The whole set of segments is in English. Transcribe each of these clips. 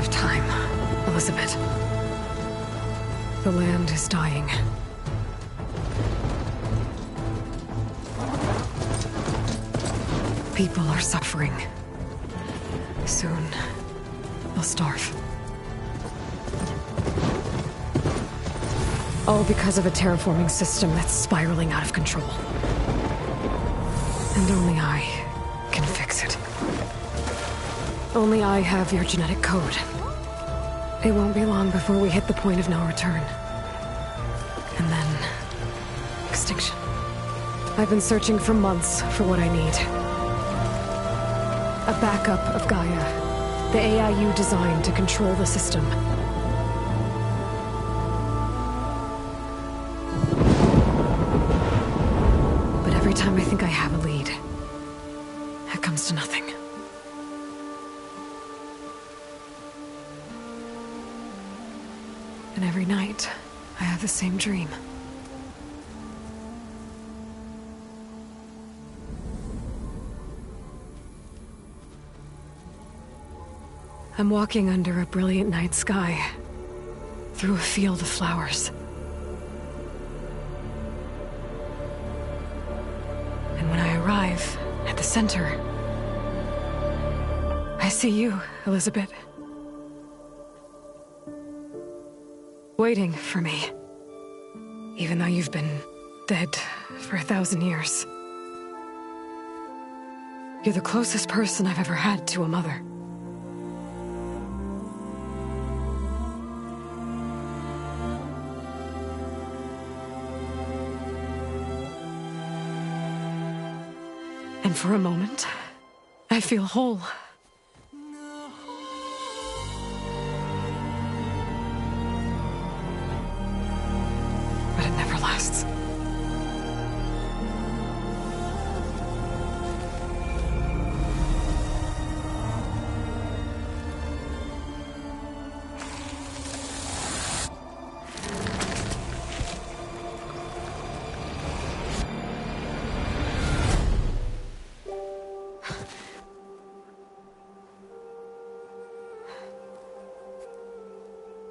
of time, Elizabeth. The land is dying. People are suffering. Soon, they'll starve. All because of a terraforming system that's spiraling out of control. And only I can fix it. Only I have your genetic code. It won't be long before we hit the point of no return. And then... extinction. I've been searching for months for what I need. A backup of Gaia. The AI you designed to control the system. But every time I think I have a lead, it comes to nothing. And every night, I have the same dream. I'm walking under a brilliant night sky, through a field of flowers. And when I arrive at the center, I see you, Elizabeth. Waiting for me. Even though you've been dead for 1,000 years. You're the closest person I've ever had to a mother. And for a moment, I feel whole. But it never lasts.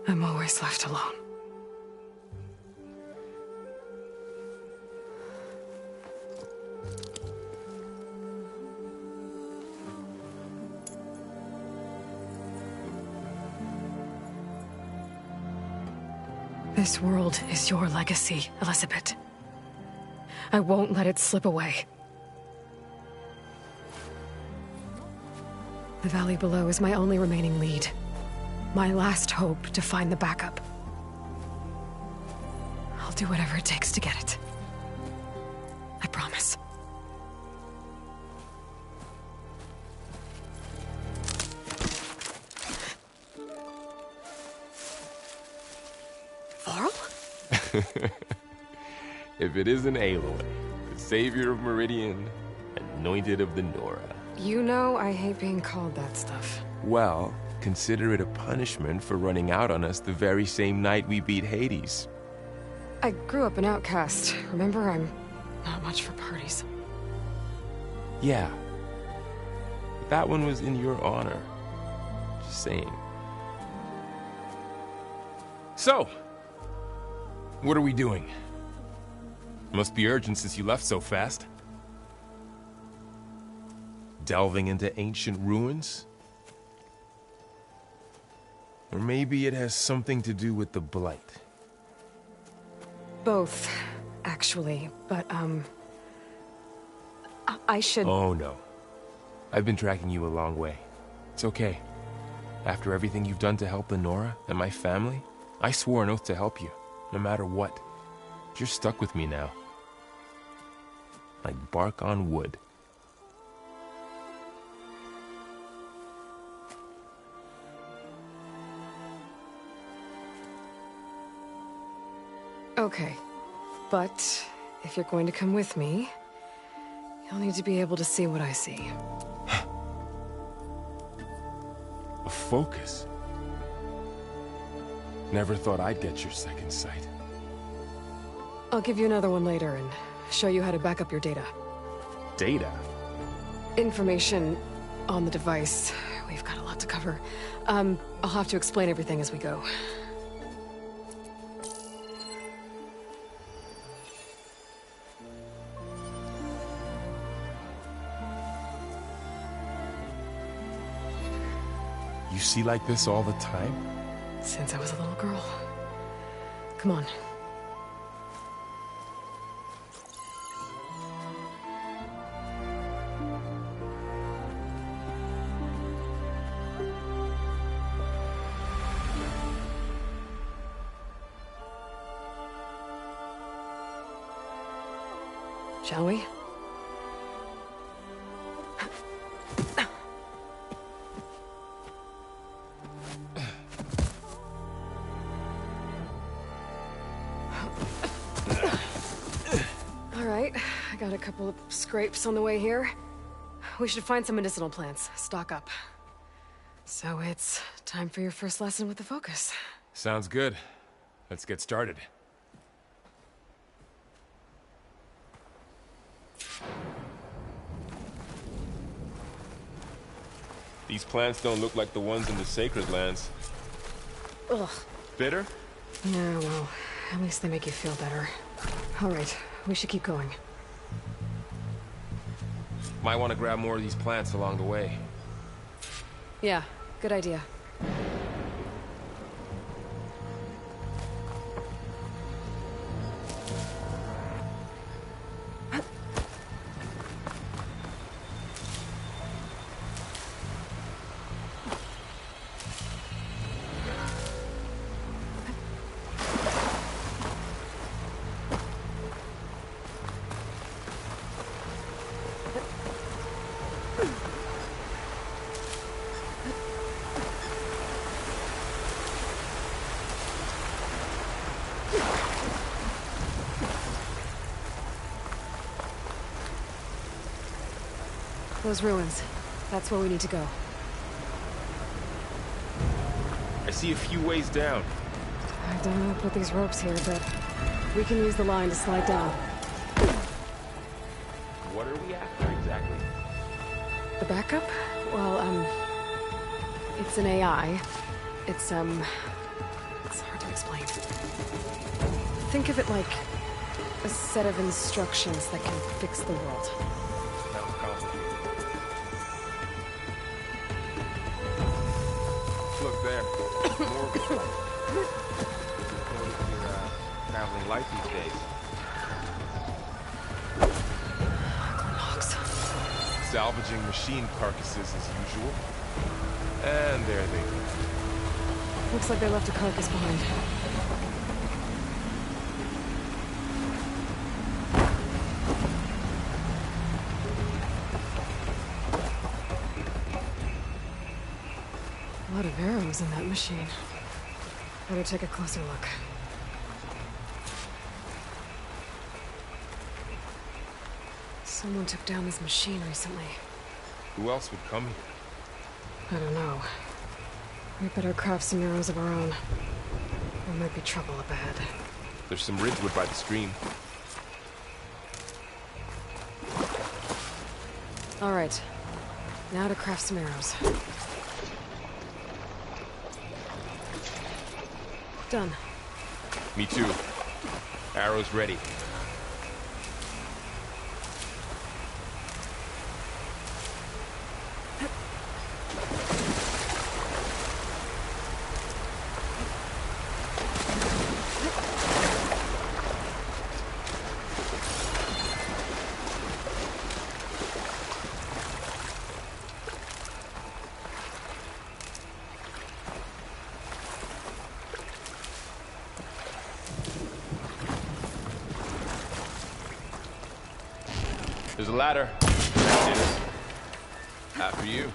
I'm always left alone. This world is your legacy, Elizabeth. I won't let it slip away. The valley below is my only remaining lead. My last hope to find the backup. I'll do whatever it takes to get it. I promise. Varl? If it isn't Aloy, the savior of Meridian, anointed of the Nora. You know I hate being called that stuff. Well, consider it a punishment for running out on us the very same night we beat Hades. I grew up an outcast. Remember, I'm not much for parties. Yeah. But that one was in your honor. Just saying. So, what are we doing? Must be urgent since you left so fast. Delving into ancient ruins? Or maybe it has something to do with the Blight. Both, actually, but, I should... Oh, no. I've been tracking you a long way. It's okay. After everything you've done to help the Nora and my family, I swore an oath to help you, no matter what. You're stuck with me now. Like bark on wood. Okay, but if you're going to come with me, you'll need to be able to see what I see. A focus? Never thought I'd get your second sight. I'll give you another one later and show you how to back up your data. Data? Information on the device we've got a lot to cover. I'll have to explain everything as we go. You see like this all the time? Since I was a little girl. Come on. Shall we? All right, I got a couple of scrapes on the way here. We should find some medicinal plants, stock up. So it's time for your first lesson with the Focus. Sounds good. Let's get started. These plants don't look like the ones in the Sacred Lands. Ugh. Bitter? Yeah, well, at least they make you feel better. All right, we should keep going. Might want to grab more of these plants along the way. Yeah, good idea. Those ruins. That's where we need to go. I see a few ways down. I don't know how to put these ropes here, but we can use the line to slide down. What are we after exactly? The backup? Well, it's an AI. It's hard to explain. Think of it like a set of instructions that can fix the world. Sounds complicated. Look there. More of a fight. Notice you're traveling light these days. Logs. Salvaging machine carcasses as usual. And there they go. Looks like they left a carcass behind. A lot of arrows in that machine. Better take a closer look. Someone took down this machine recently. Who else would come here? I don't know. We better craft some arrows of our own. There might be trouble up ahead. There's some ridgewood by the stream. All right. Now to craft some arrows. Done. Me too. Arrows ready. There's a ladder. There it is. After you.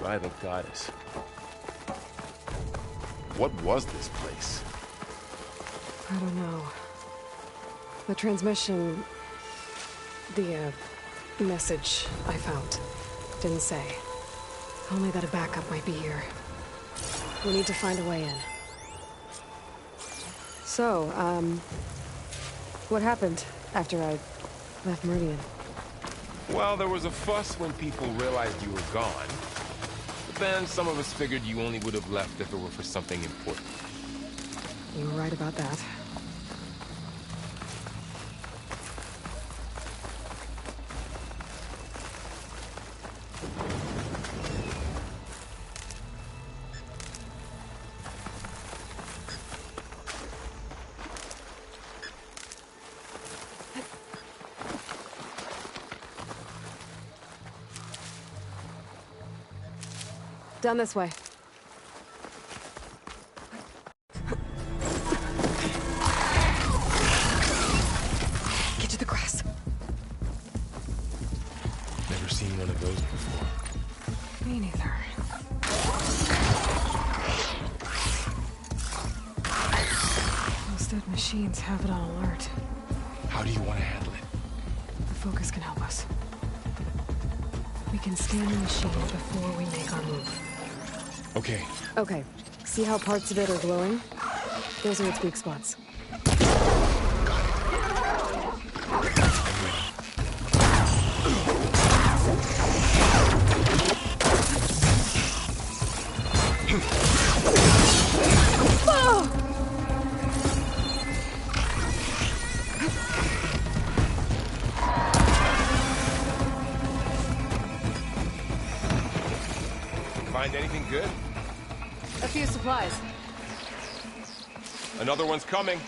By the goddess. What was this place? I don't know. The transmission... The, message I found didn't say. Only that a backup might be here. We need to find a way in. So, what happened after I left Meridian? Well, there was a fuss when people realized you were gone. But then some of us figured you only would have left if it were for something important. You were right about that. Down this way. Get to the grass. Never seen one of those before. Me neither. Most dead machines have it on alert. How do you want to handle it? The focus can help us. We can scan the machine before we make our move. Okay. Okay. See how parts of it are glowing? Those are its weak spots. Find anything good? A few supplies. Another one's coming.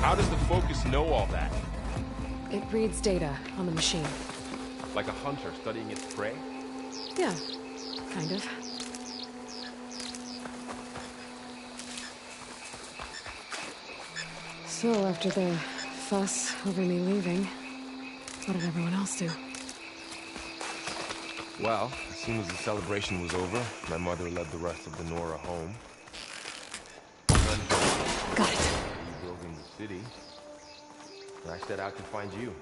How does the focus know all that? It reads data on the machine. Like a hunter studying its prey? Yeah, kind of. So, after the fuss over me leaving, what did everyone else do? Well, as soon as the celebration was over, my mother led the rest of the Nora home. Got it. Rebuilding the city. And I set out to find you.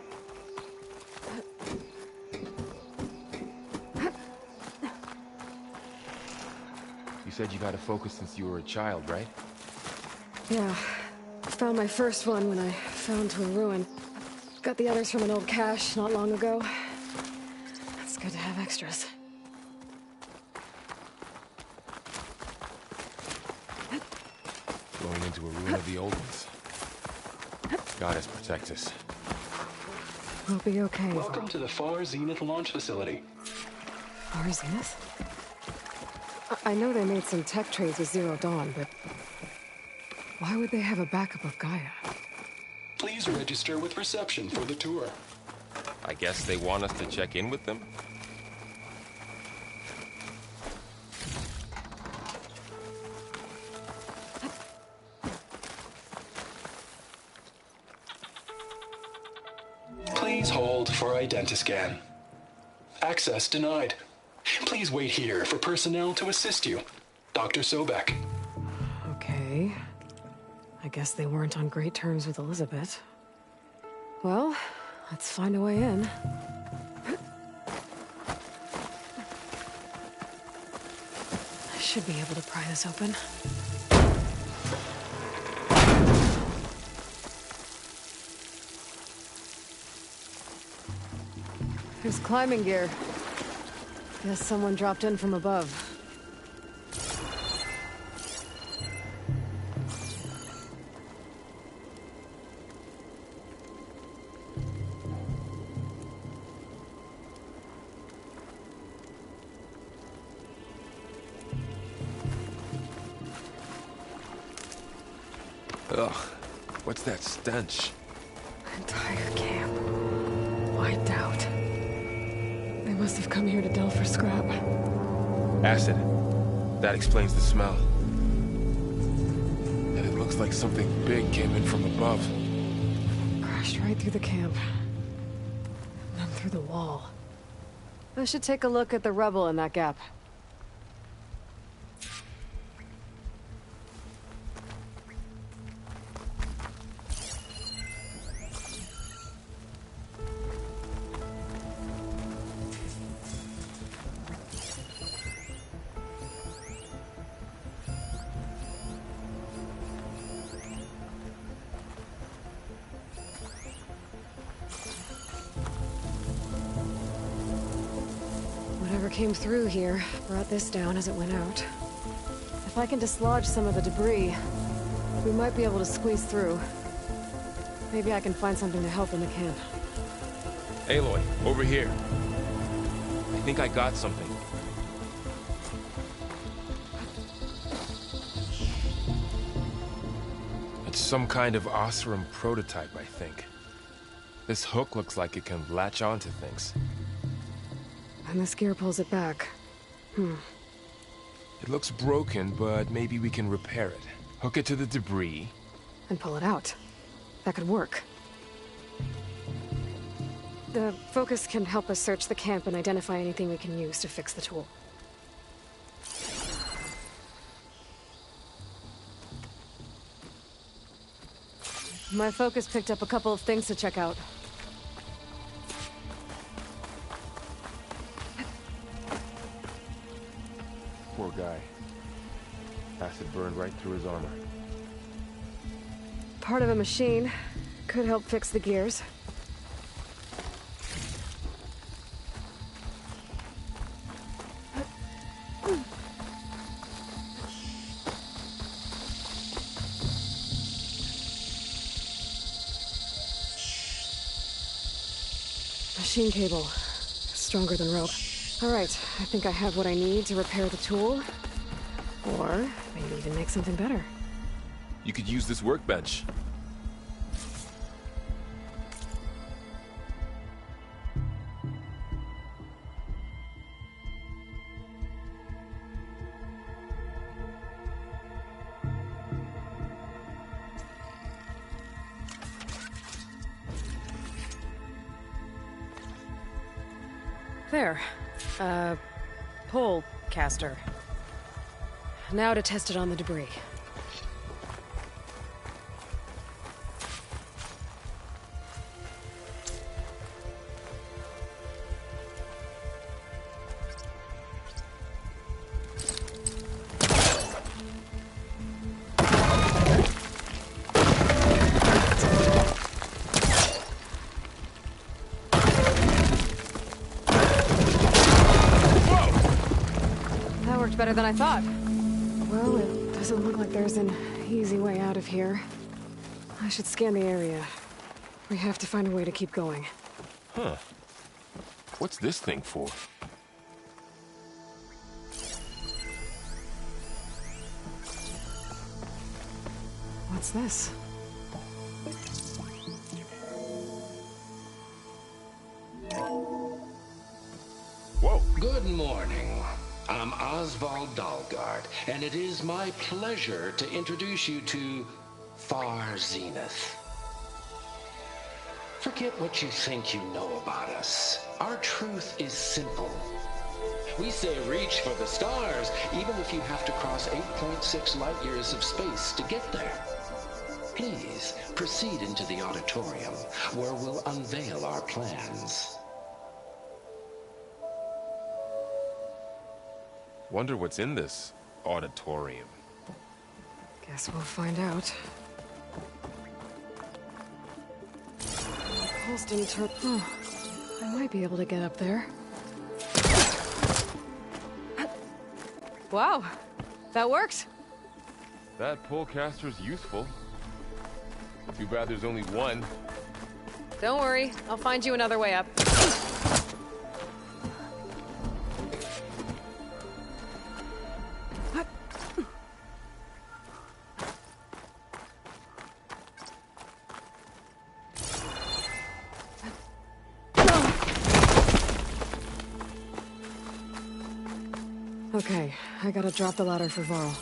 You said you've had a focus since you were a child, right? Yeah. Found my first one when I fell into a ruin. Got the others from an old cache not long ago. It's good to have extras. Going into a ruin of the old ones. Goddess protect us. We'll be okay. Welcome to the Far Zenith launch facility. Far Zenith? I know they made some tech trades with Zero Dawn, but why would they have a backup of Gaia? Please register with reception for the tour. I guess they want us to check in with them? Please hold for identiscan. Access denied. Please wait here for personnel to assist you. Dr. Sobek. Okay. I guess they weren't on great terms with Elizabeth. Well, let's find a way in. I should be able to pry this open. There's climbing gear. Guess someone dropped in from above. Ugh, what's that stench? Entire camp. Wiped out. They must have come here to delve for scrap. Acid. That explains the smell. Looks like something big came in from above. Crashed right through the camp. And then through the wall. I should take a look at the rubble in that gap. Whatever came through here brought this down as it went out. If I can dislodge some of the debris, we might be able to squeeze through. Maybe I can find something to help in the camp. Aloy, over here. I think I got something. It's some kind of Osram prototype, I think. This hook looks like it can latch onto things. And this gear pulls it back. It looks broken, but maybe we can repair it. Hook it to the debris. And pull it out. That could work. The focus can help us search the camp and identify anything we can use to fix the tool. My focus picked up a couple of things to check out. Poor guy. Acid burned right through his armor. Part of a machine. Could help fix the gears. Machine cable. Stronger than rope. Alright, I think I have what I need to repair the tool. Or maybe even make something better. You could use this workbench. There. Pole caster. Now to test it on the debris. Better than I thought. Well, it doesn't look like there's an easy way out of here. I should scan the area. We have to find a way to keep going. Huh. What's this thing for? What's this? Whoa! Good morning. I'm Oswald Dalgard, and it is my pleasure to introduce you to Far Zenith. Forget what you think you know about us. Our truth is simple. We say reach for the stars, even if you have to cross 8.6 light years of space to get there. Please proceed into the auditorium, where we'll unveil our plans. Wonder what's in this auditorium. Guess we'll find out. Pulse didn't turn. Oh, I might be able to get up there. Wow, that worked. That pole caster's useful. Too bad there's only one. Don't worry, I'll find you another way up. Okay, I gotta drop the ladder for Varl.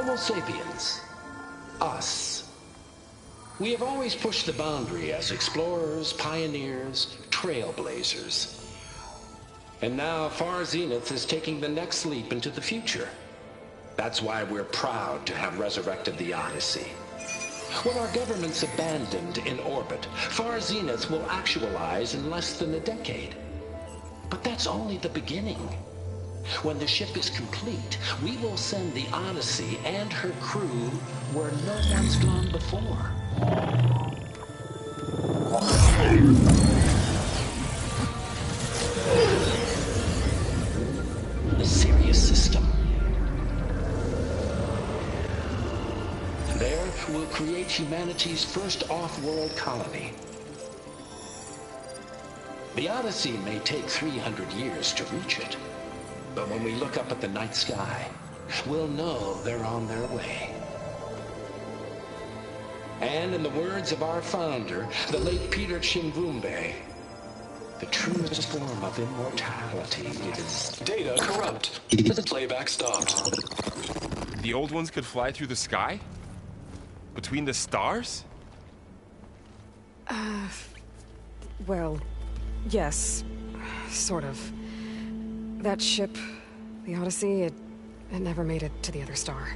Homo sapiens. Us. We have always pushed the boundary as explorers, pioneers, trailblazers. And now Far Zenith is taking the next leap into the future. That's why we're proud to have resurrected the Odyssey. When our government's abandoned in orbit, Far Zenith will actualize in less than a decade. But that's only the beginning. When the ship is complete, we will send the Odyssey and her crew where no one's gone before. The Sirius system. There, we'll create humanity's first off-world colony. The Odyssey may take 300 years to reach it, but when we look up at the night sky, we'll know they're on their way. And in the words of our founder, the late Peter Chimbumbe, the truest form of immortality is... Data corrupt. Playback stopped. The old ones could fly through the sky? Between the stars? Well, yes. Sort of. That ship, the Odyssey, it never made it to the other star.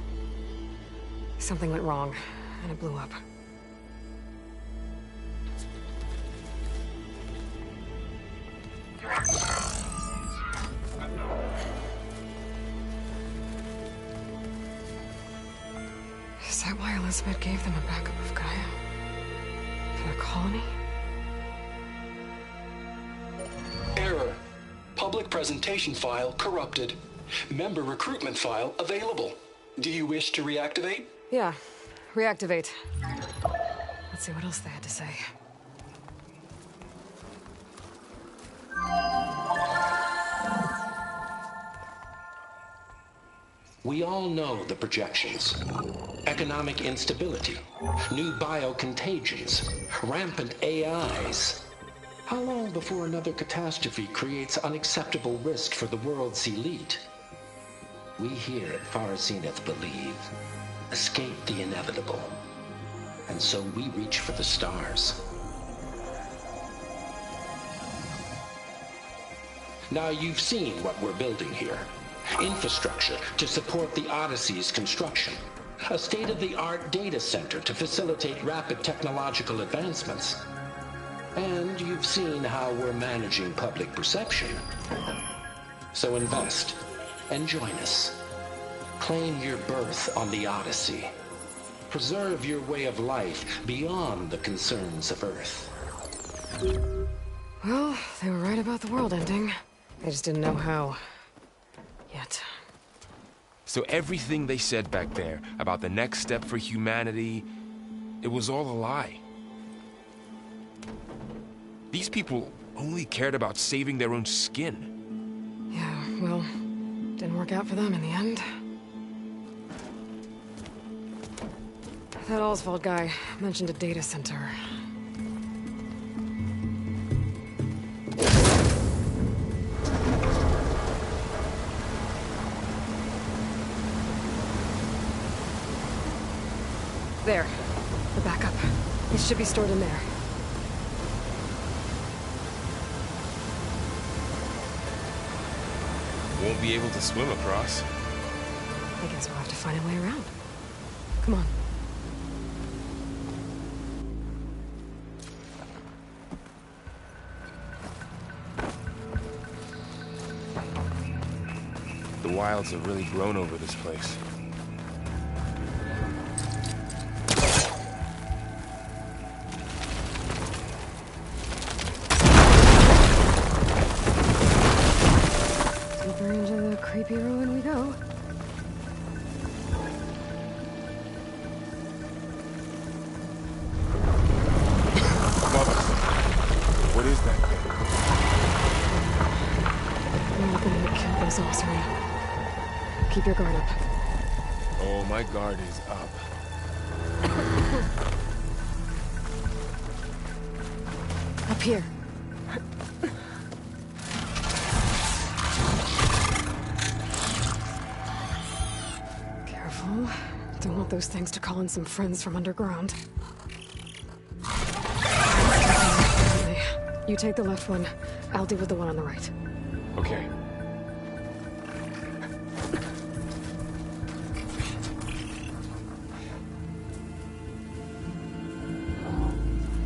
Something went wrong, and it blew up. Is that why Elizabeth gave them a backup of Gaia? For their colony? Error. Public presentation file corrupted. Member recruitment file available. Do you wish to reactivate? Yeah, reactivate. Let's see what else they had to say. We all know the projections. Economic instability, new biocontagions, rampant AIs. How long before another catastrophe creates unacceptable risk for the world's elite? We here at Far Zenith believe, escape the inevitable. And so we reach for the stars. Now you've seen what we're building here. Infrastructure to support the Odyssey's construction. A state-of-the-art data center to facilitate rapid technological advancements. And you've seen how we're managing public perception. So invest and join us. Claim your berth on the Odyssey. Preserve your way of life beyond the concerns of Earth. Well, they were right about the world ending. They just didn't know how. Yet. So everything they said back there about the next step for humanity, it was all a lie. These people only cared about saving their own skin. Yeah, well, didn't work out for them in the end. That Oswald guy mentioned a data center. There. The backup. It should be stored in there. Won't be able to swim across. I guess we'll have to find a way around. Come on. The wilds have really grown over this place. Deeper into the creepy ruin we go. What is that thing? I'm looking to kill those Osiri. Keep your guard up. Oh, my guard is up. Up here. Careful. those things to call in some friends from underground. You take the left one. I'll deal with the one on the right. Okay.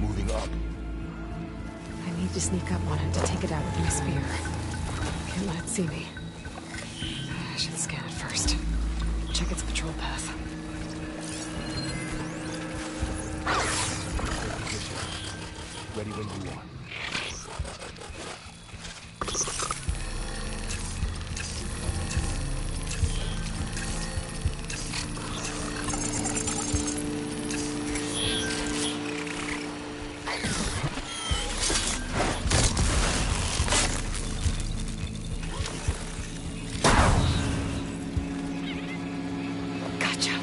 Moving up. I need to sneak up on it to take it out with my spear. Can't let it see me. I should scan it first. Check its patrol path. Ready when you are. Gotcha.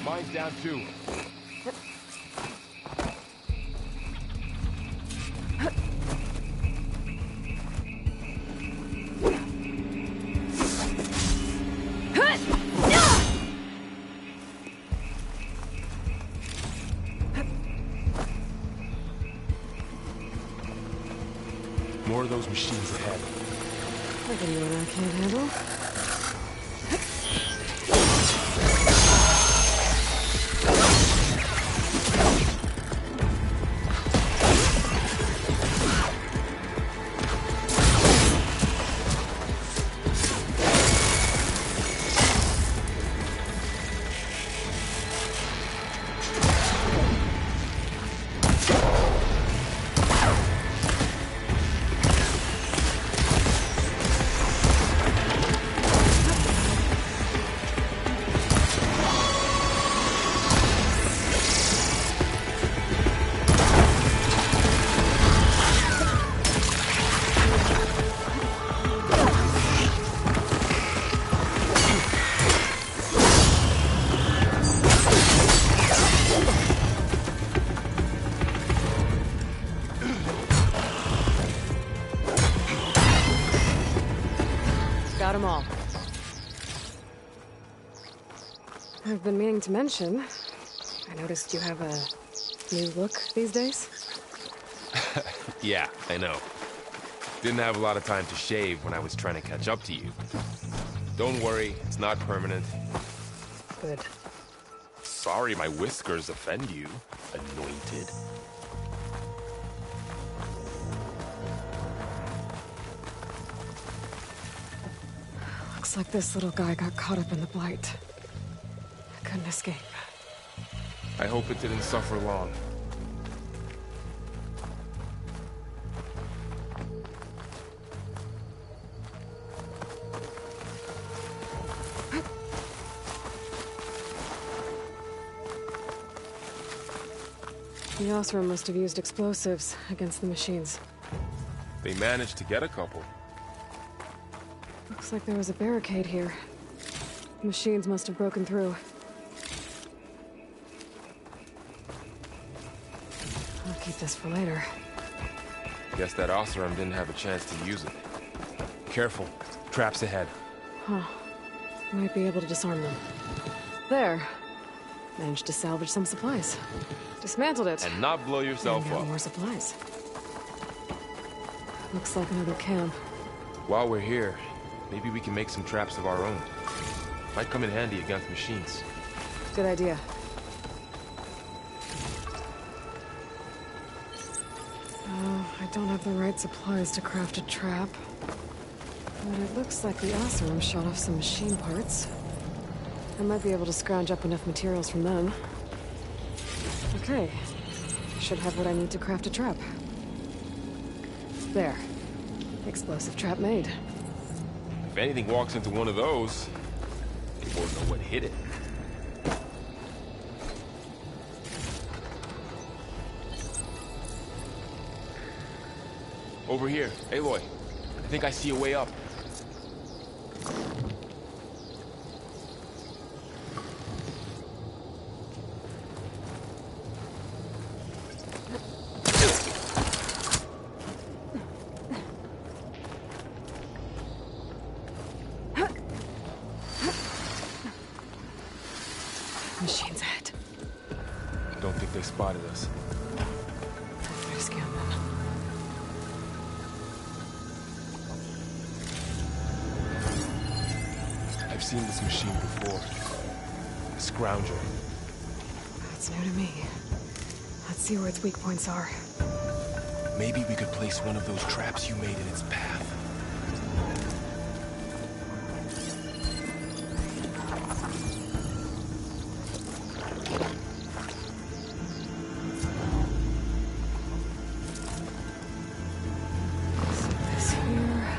Mine's down too. More of those machines ahead. Like anyone I can't handle. Got them all. I've been meaning to mention, I noticed you have a new look these days. Yeah, I know. Didn't have a lot of time to shave when I was trying to catch up to you. Don't worry, it's not permanent. Good. Sorry my whiskers offend you, anointed. Looks like this little guy got caught up in the blight. Couldn't escape. I hope it didn't suffer long. The Osram must have used explosives against the machines. They managed to get a couple. Looks like there was a barricade here. The machines must have broken through. I'll keep this for later. Guess that Osram didn't have a chance to use it. Careful, traps ahead. Huh. Might be able to disarm them. There. Managed to salvage some supplies. Dismantled it. And not blow yourself And got up. more supplies. Looks like another camp. While we're here, maybe we can make some traps of our own. Might come in handy against machines. Good idea. Oh, I don't have the right supplies to craft a trap. But it looks like the Osram shot off some machine parts. I might be able to scrounge up enough materials from them. Okay. Should have what I need to craft a trap. There. Explosive trap made. If anything walks into one of those, they won't know what hit it. Over here, Aloy. I think I see a way up. machines ahead. Don't think they spotted us. Better scan them. I've seen this machine before. A scrounger. That's new to me. Let's see where its weak points are. Maybe we could place one of those traps you made in its path. This here.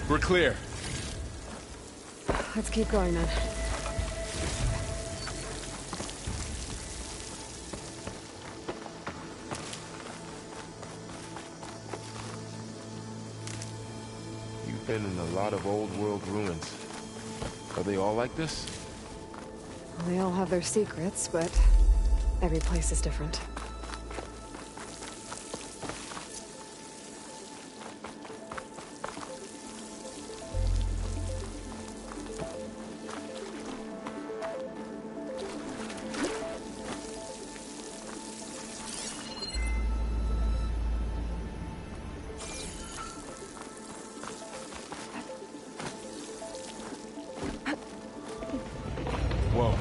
We're clear. Let's keep going then. You've been in a lot of old world ruins. Are they all like this? They all have their secrets, but every place is different. Whoa.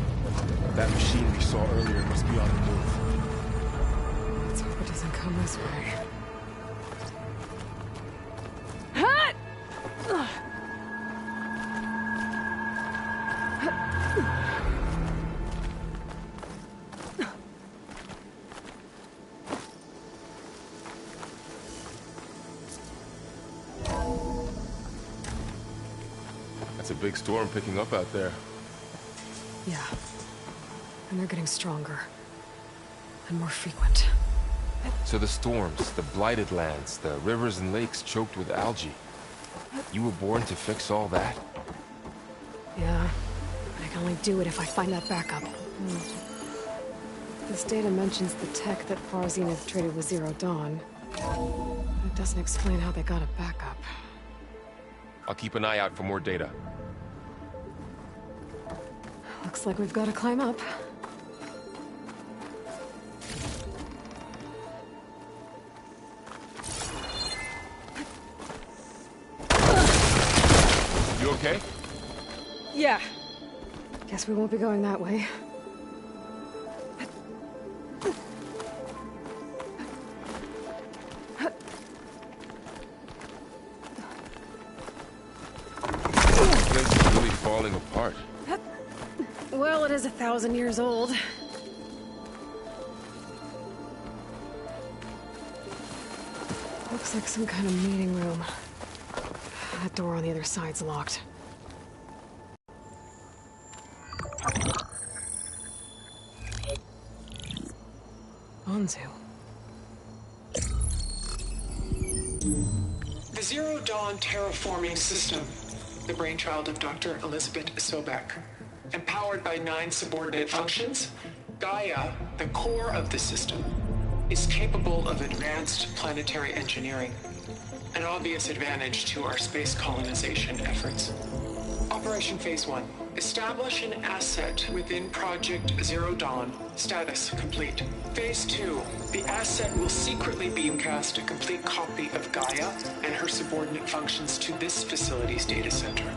That machine we saw earlier must be on the move. Let's hope it doesn't come this way. That's a big storm picking up out there. Yeah. And they're getting stronger. And more frequent. So the storms, the blighted lands, the rivers and lakes choked with algae. You were born to fix all that? Yeah. But I can only do it if I find that backup. This data mentions the tech that Far Zenith traded with Zero Dawn. It doesn't explain how they got a backup. I'll keep an eye out for more data. Looks like we've got to climb up. You okay? Yeah. Guess we won't be going that way. This place is really falling apart. Well, it is 1,000 years old. Looks like some kind of meeting room. That door on the other side's locked. Onzu. The Zero Dawn terraforming system, the brainchild of Dr. Elizabeth Sobek. Empowered by 9 subordinate functions, Gaia, the core of the system, is capable of advanced planetary engineering, an obvious advantage to our space colonization efforts. Operation Phase 1. Establish an asset within Project Zero Dawn. Status complete. Phase 2. The asset will secretly beamcast a complete copy of Gaia and her subordinate functions to this facility's data center.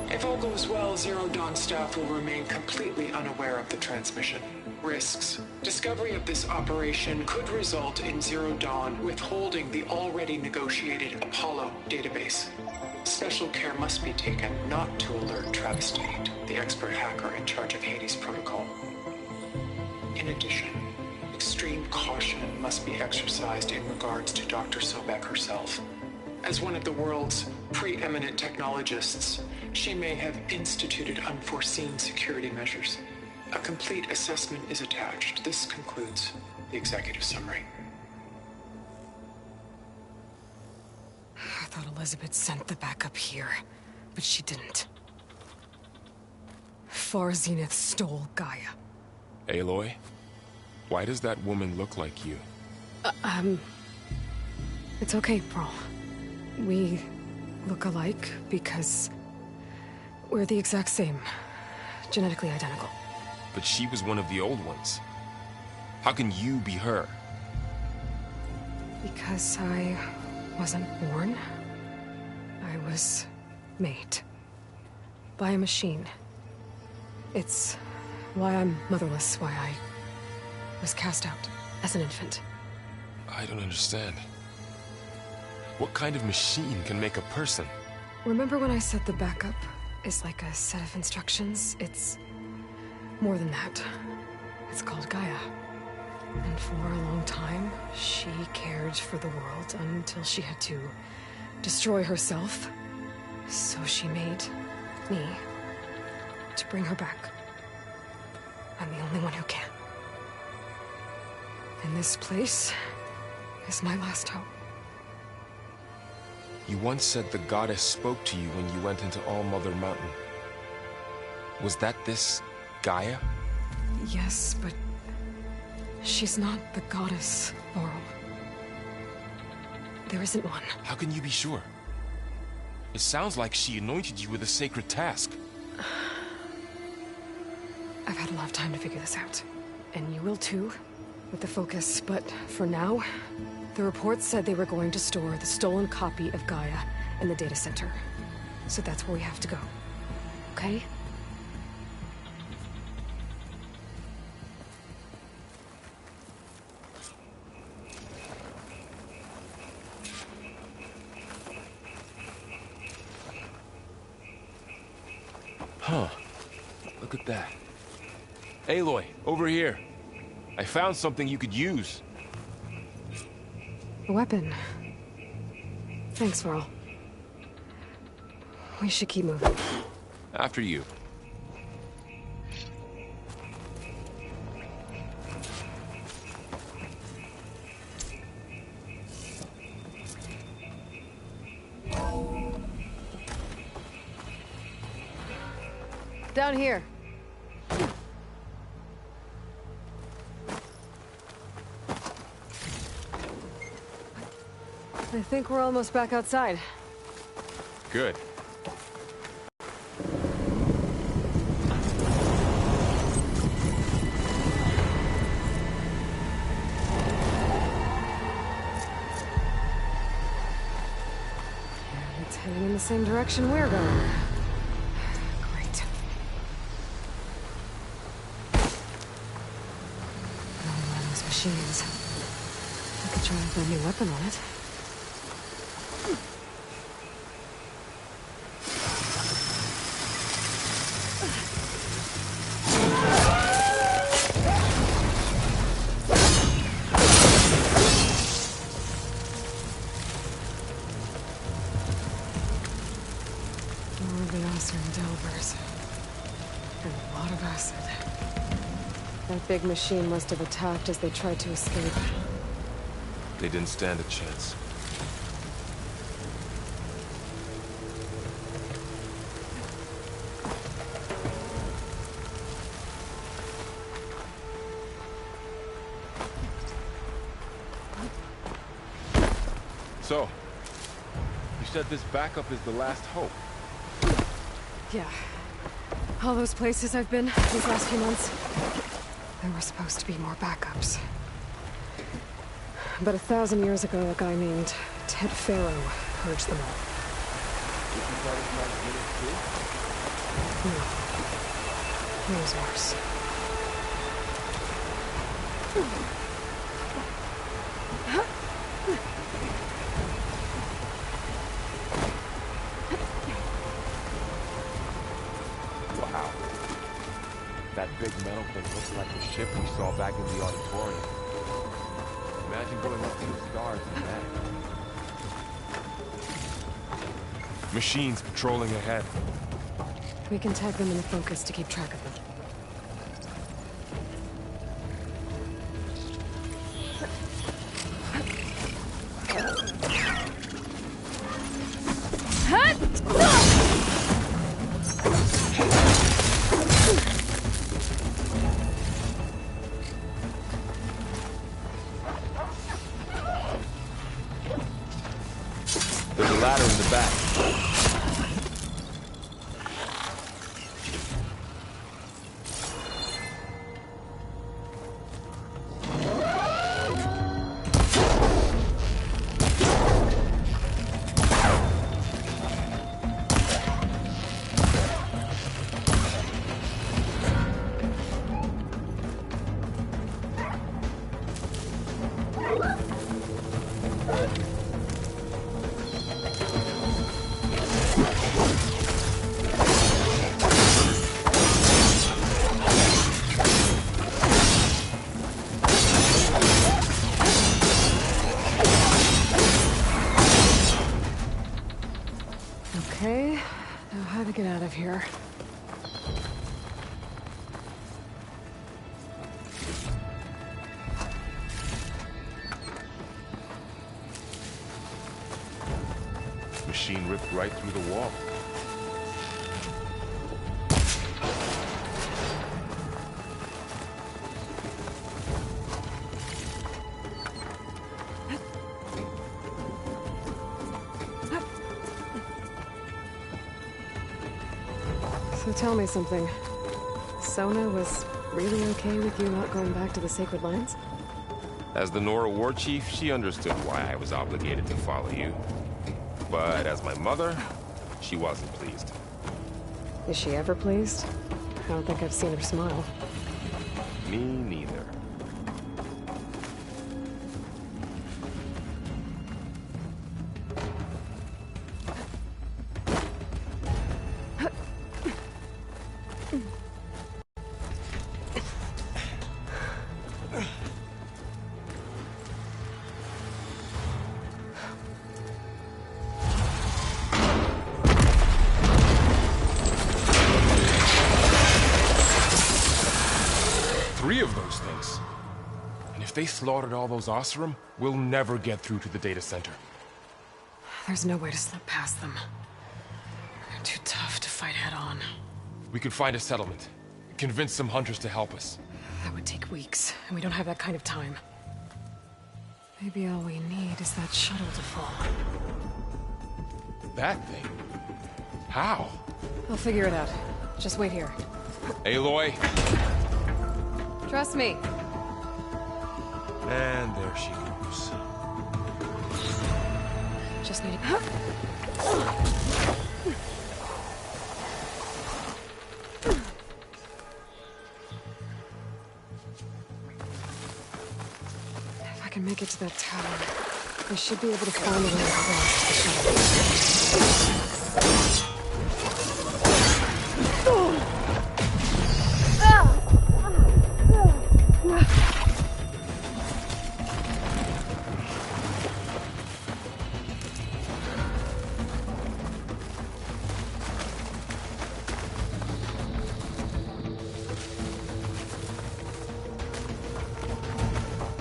If all goes well, Zero Dawn staff will remain completely unaware of the transmission. Risks. Discovery of this operation could result in Zero Dawn withholding the already negotiated Apollo database. Special care must be taken not to alert Travis Tate, the expert hacker in charge of Hades Protocol. In addition, extreme caution must be exercised in regards to Dr. Sobek herself. As one of the world's preeminent technologists, she may have instituted unforeseen security measures. A complete assessment is attached. This concludes the executive summary. I thought Elizabeth sent the backup here, but she didn't. Far Zenith stole Gaia. Aloy? Why does that woman look like you? It's okay, Pearl. We look alike because we're the exact same. Genetically identical. But she was one of the old ones. How can you be her? Because I wasn't born. I was made. By a machine. It's why I'm motherless, why I was cast out as an infant. I don't understand. What kind of machine can make a person? Remember when I said the backup is like a set of instructions? It's more than that. It's called Gaia. And for a long time, she cared for the world until she had to destroy herself. So she made me to bring her back. I'm the only one who can. And this place is my last hope. You once said the goddess spoke to you when you went into All-Mother Mountain. Was that this Gaia? Yes, but she's not the goddess, Laurel. There isn't one. How can you be sure? It sounds like she anointed you with a sacred task. I've had a lot of time to figure this out. And you will too, with the focus. But for now, the report said they were going to store the stolen copy of Gaia in the data center. So that's where we have to go. Okay? Huh. Look at that. Aloy, over here. I found something you could use. A weapon. Thanks, Laurel. We should keep moving. After you. Down here. I think we're almost back outside. Good. It's heading in the same direction we're going. Great. Another one of those machines. I could try a brand new weapon on it. That big machine must have attacked as they tried to escape. They didn't stand a chance. So, you said this backup is the last hope. Yeah. All those places I've been these last few months, there were supposed to be more backups. But 1,000 years ago, a guy named Ted Faro purged them all. It was worse. Wow. That big metal thing looks like the ship we saw back in the auditorium. Imagine going up to the stars in that. Machines patrolling ahead. We can tag them in the focus to keep track of them. There's a ladder in the back. Okay, now how to get out of here. Machine ripped right through the wall. So tell me something. Sona was really okay with you not going back to the Sacred Lands? As the Nora war chief, she understood why I was obligated to follow you. But as my mother, she wasn't pleased. Is she ever pleased? I don't think I've seen her smile. Me neither. Three of those things. And if they slaughtered all those Oseram, we'll never get through to the data center. There's no way to slip past them. They're too tough to fight head-on. We could find a settlement. Convince some hunters to help us. That would take weeks, and we don't have that kind of time. Maybe all we need is that shuttle to fall. That thing? How? I'll figure it out. Just wait here. Aloy? Trust me. And there she goes. Just need to... If I can make it to that tower, I should be able to find a way across the shuttle.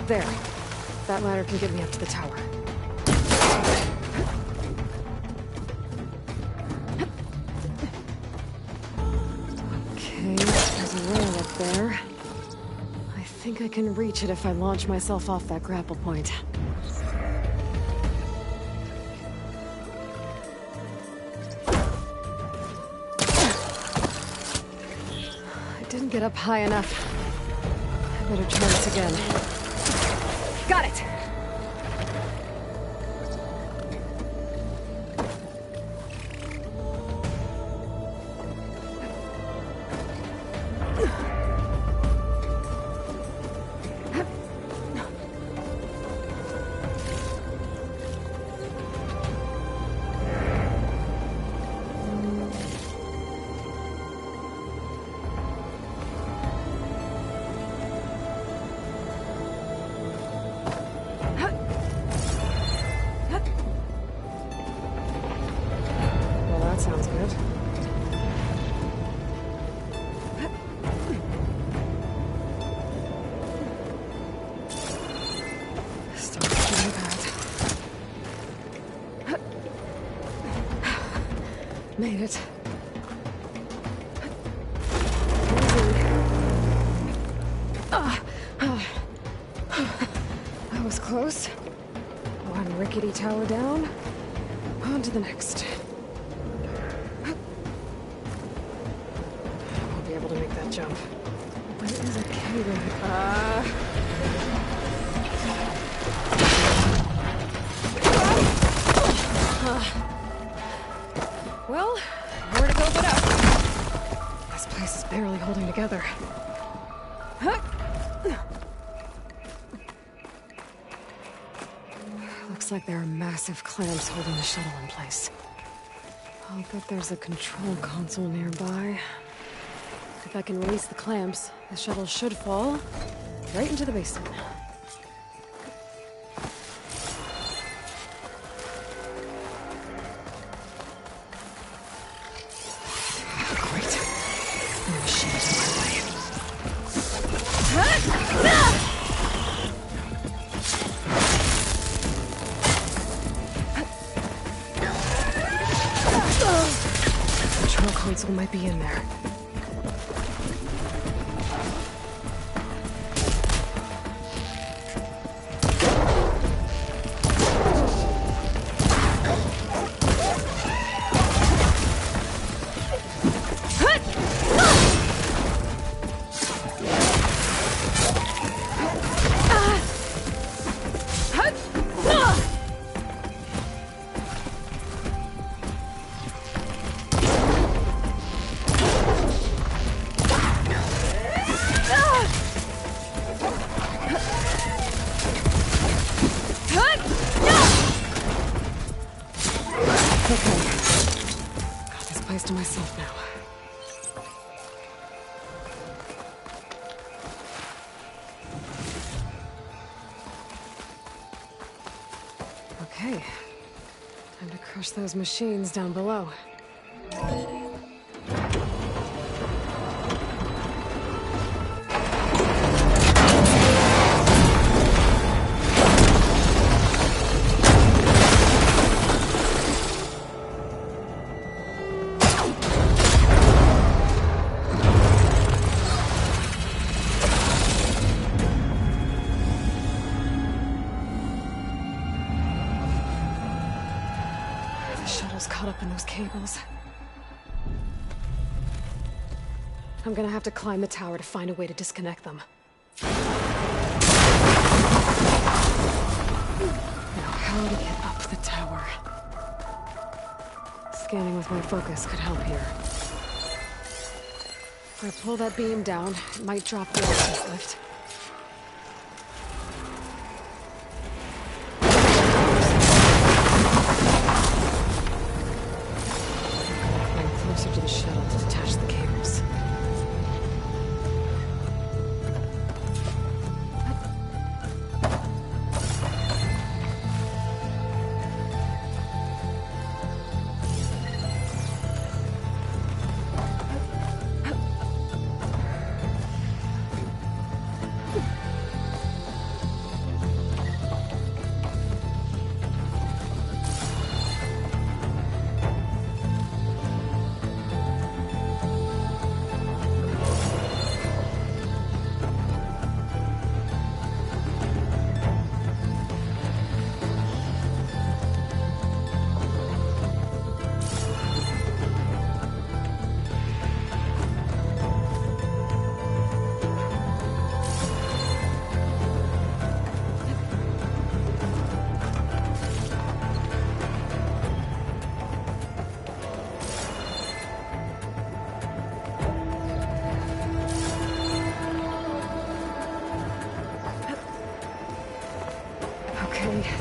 There. That ladder can get me up to the tower. Okay, there's a rail up there. I think I can reach it if I launch myself off that grapple point. I didn't get up high enough. I better try this again. Got it! Made it. That was close. One rickety tower down. On to the next. I won't be able to make that jump. Where is a cable? Well, where to go but up? This place is barely holding together. Looks like there are massive clamps holding the shuttle in place. I'll bet there's a control console nearby. If I can release the clamps, the shuttle should fall right into the basement. Great. No machine is in my way. Control console might be in there. To myself now. Okay. Time to crush those machines down below. Caught up in those cables. I'm gonna have to climb the tower to find a way to disconnect them. Now, how to get up the tower? Scanning with my focus could help here. If I pull that beam down, it might drop the access lift. To the shuttle to detach the cables.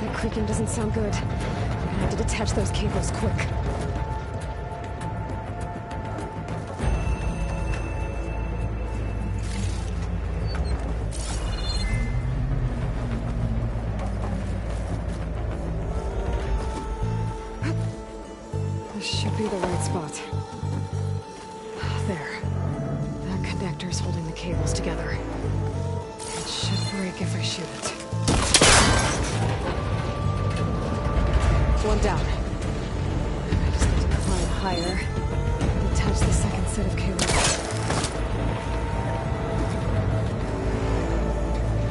That creaking doesn't sound good. I'm gonna have to detach those cables quick. This should be the right spot. There. That connector's holding the cables together. It should break if I shoot it. One down. I just need to climb higher. Attach the second set of cables.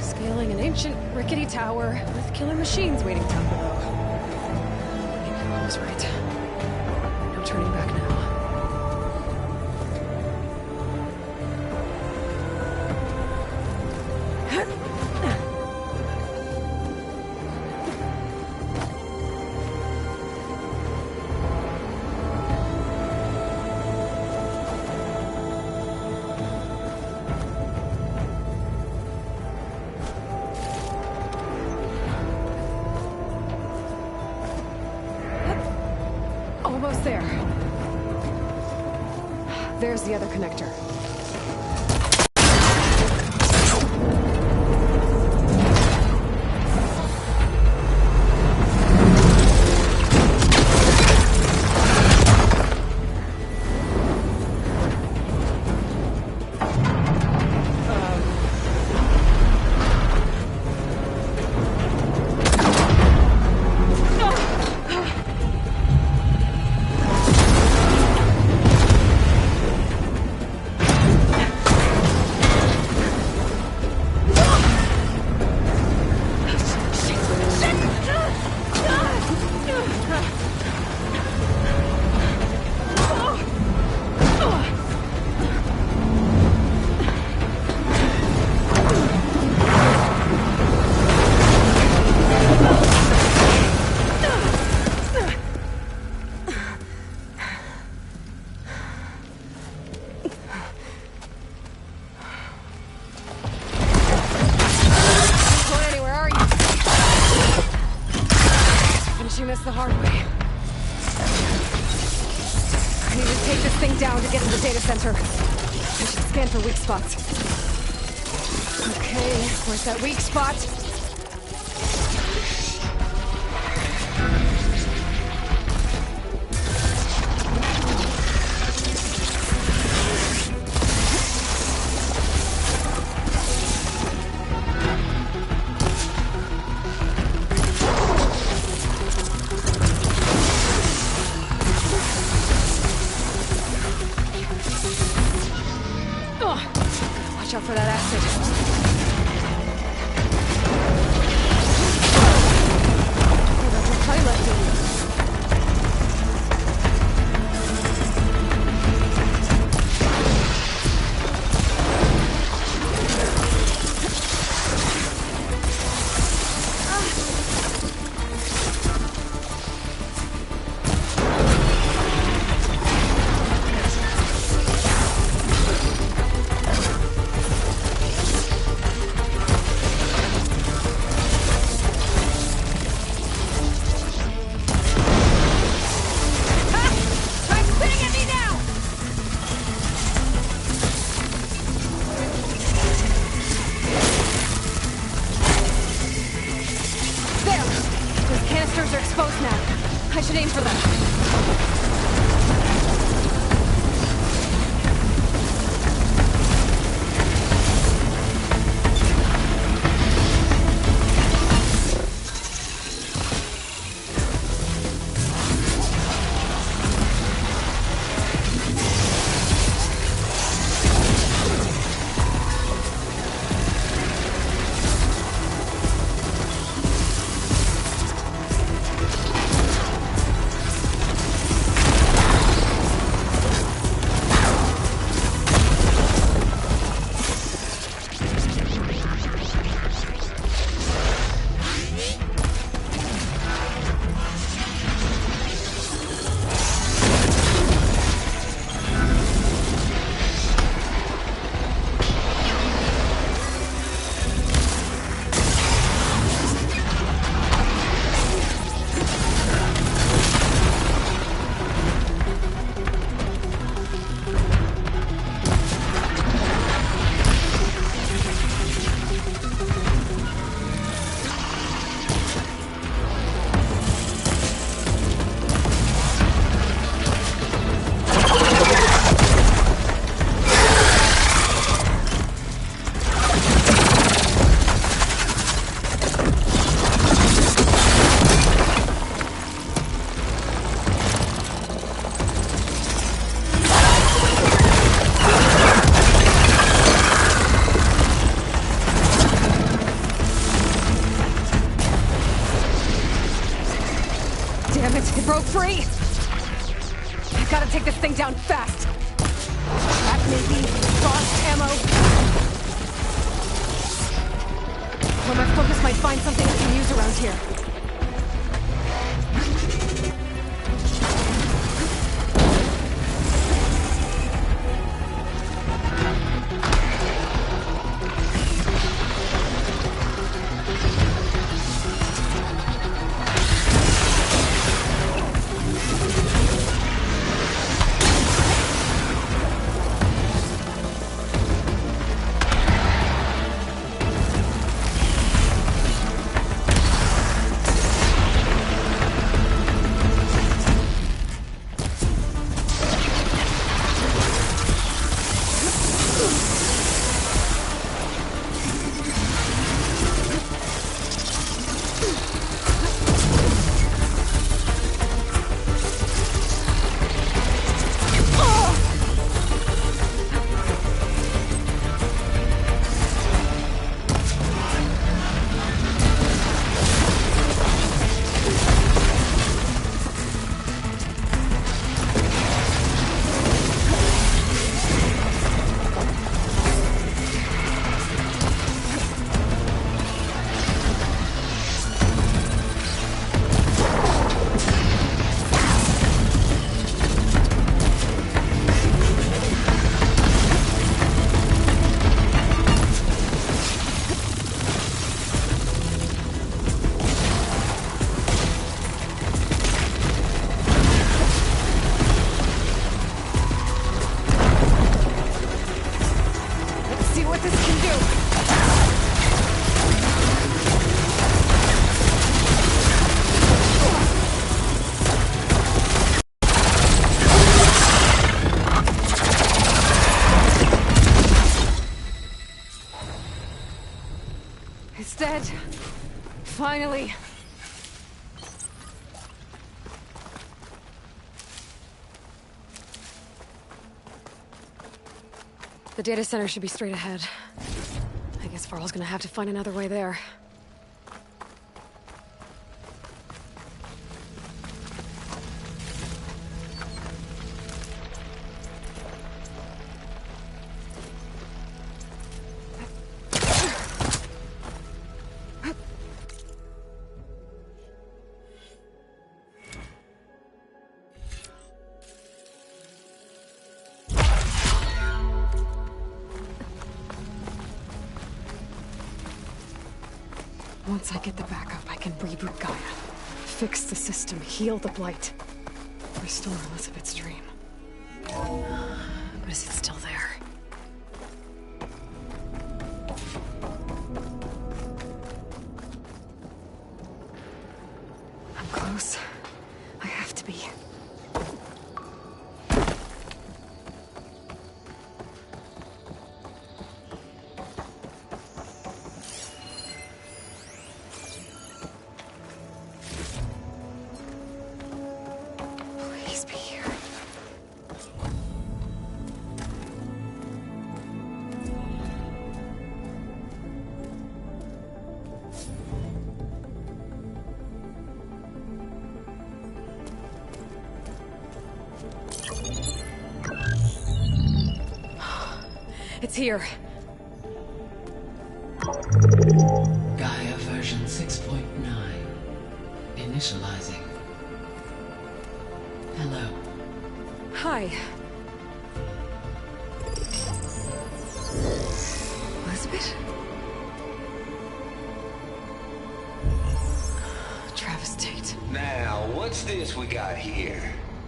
Scaling an ancient, rickety tower with killer machines waiting down below. Maybe I was right. No turning back now. Almost there. There's the other connector. The hard way. I need to take this thing down to get to the data center. I should scan for weak spots. Okay, where's that weak spot? Watch out for that acid. Oh, there's a play left in you. Canisters are exposed now. I should aim for them. free! I've gotta take this thing down fast! That maybe lost ammo. Where my focus might find something I can use around here. It's dead. Finally. The data center should be straight ahead. I guess Varl's gonna have to find another way there. Once I get the backup, I can reboot Gaia. Fix the system, heal the Blight. Restore Elizabeth's dream. But is it still there? I'm close. I have to be. Please be here. It's here. Gaia version 6.9. Initializing. Hello. Hi. Elizabeth? Travis Tate. Now, what's this we got here?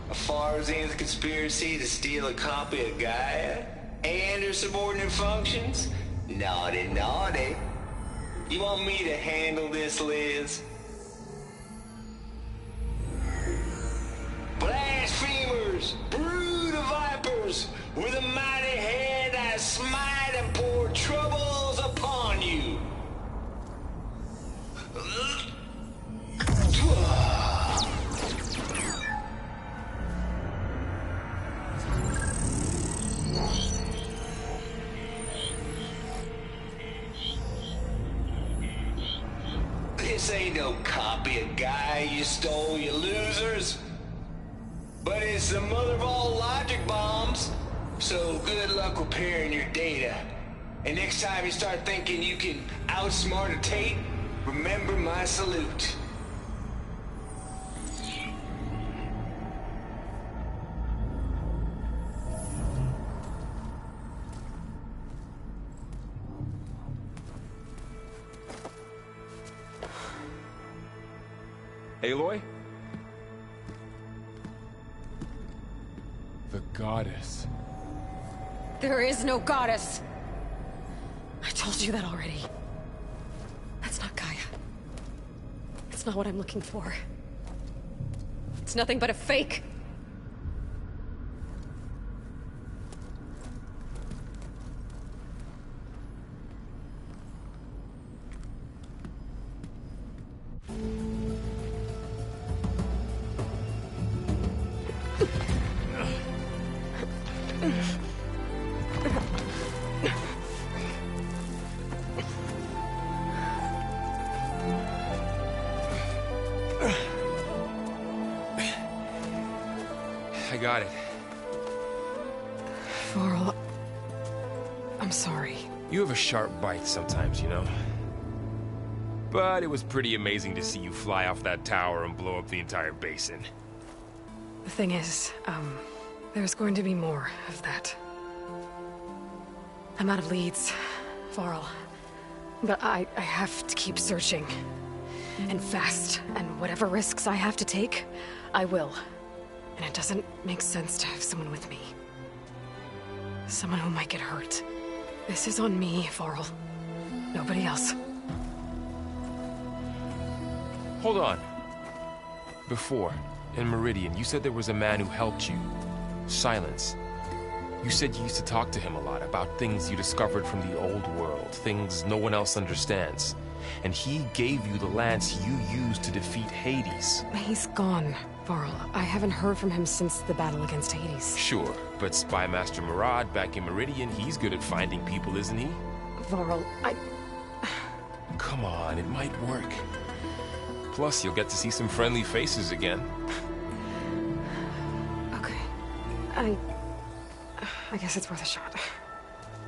A Farzan's conspiracy to steal a copy of Gaia? And her subordinate functions? Naughty, naughty. You want me to handle this, Liz? Blasphemers! Brood of vipers! With a mighty hand I smite and pour troubles upon you! This ain't no copy of Gaia you stole, you losers. but it's the mother of all logic bombs. So good luck repairing your data. And next time you start thinking you can outsmart a Tate, remember my salute. Aloy? The goddess. There is no goddess! I told you that already. That's not Gaia. It's not what I'm looking for. It's nothing but a fake! I got it. Varl, I'm sorry. You have a sharp bite sometimes, you know? But it was pretty amazing to see you fly off that tower and blow up the entire basin. The thing is, there's going to be more of that. I'm out of leads, Varl. But I have to keep searching. And fast. And whatever risks I have to take, I will. And it doesn't make sense to have someone with me. Someone who might get hurt. This is on me, Varl. Nobody else. Hold on. Before, in Meridian, you said there was a man who helped you. Silence. You said you used to talk to him a lot about things you discovered from the old world, things no one else understands. And he gave you the lance you used to defeat Hades. He's gone, Varl. I haven't heard from him since the battle against Hades. Sure, but Spy Master Murad back in Meridian, he's good at finding people, isn't he? Varl, Come on, it might work. Plus, you'll get to see some friendly faces again. Okay. I guess it's worth a shot.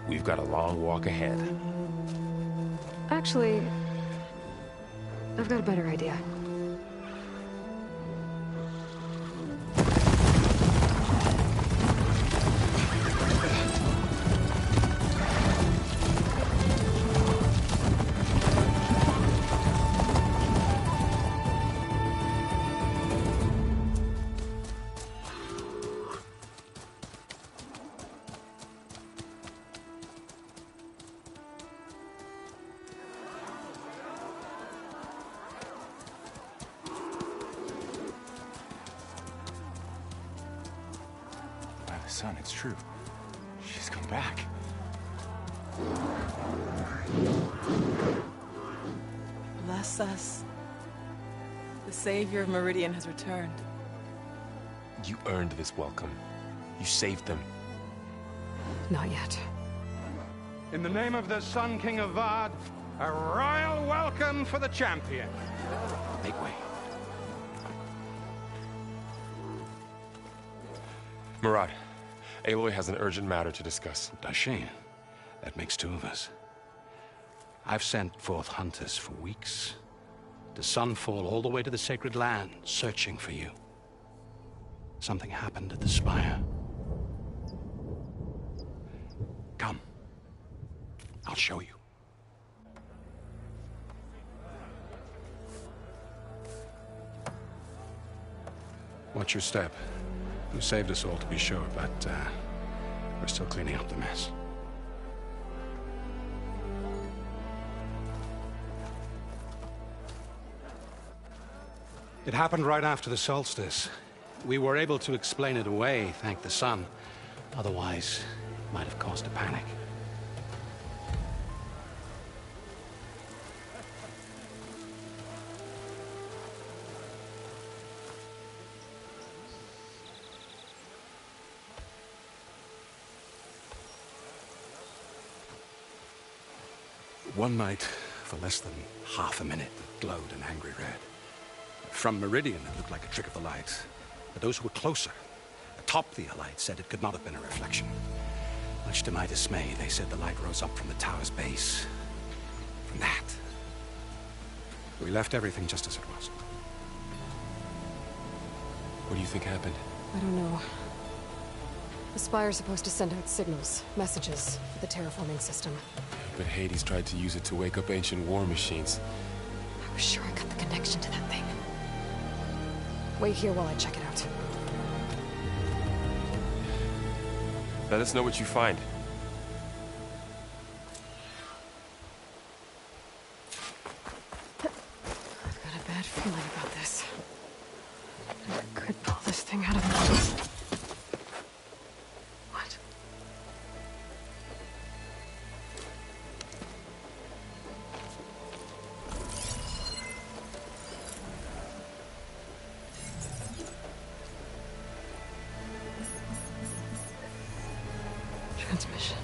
We've got a long walk ahead. Actually, I've got a better idea. Son, it's true. She's come back. Bless us. The savior of Meridian has returned. You earned this welcome. You saved them. Not yet. In the name of the Sun King of Vard, a royal welcome for the champion. Make way. Murad, Aloy has an urgent matter to discuss. Does she? That makes two of us. I've sent forth hunters for weeks. To Sunfall all the way to the Sacred Land, searching for you. Something happened at the Spire. Come. I'll show you. Watch your step. You saved us all, to be sure, but we're still cleaning up the mess. It happened right after the solstice. We were able to explain it away, thank the sun. Otherwise, it might have caused a panic. One night, for less than half a minute, it glowed an angry red. From Meridian, it looked like a trick of the light. But those who were closer atop the Allied said it could not have been a reflection. Much to my dismay, they said the light rose up from the tower's base. From that. We left everything just as it was. What do you think happened? I don't know. The Spire's supposed to send out signals, messages, for the terraforming system. But Hades tried to use it to wake up ancient war machines. I was sure I got the connection to that thing. Wait here while I check it out. Let us know what you find. I've got a bad feeling about this. I could pull this thing out of the... What? Transmission.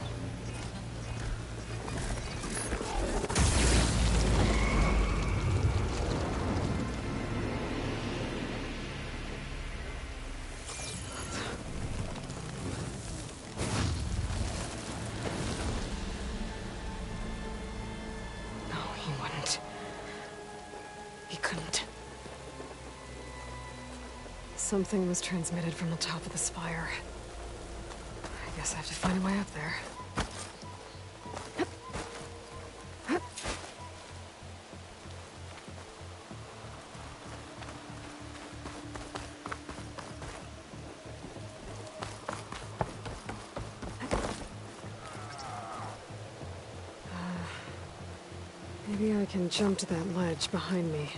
No, he wouldn't. He couldn't. Something was transmitted from the top of the spire. I guess I have to find a way up there. Maybe I can jump to that ledge behind me.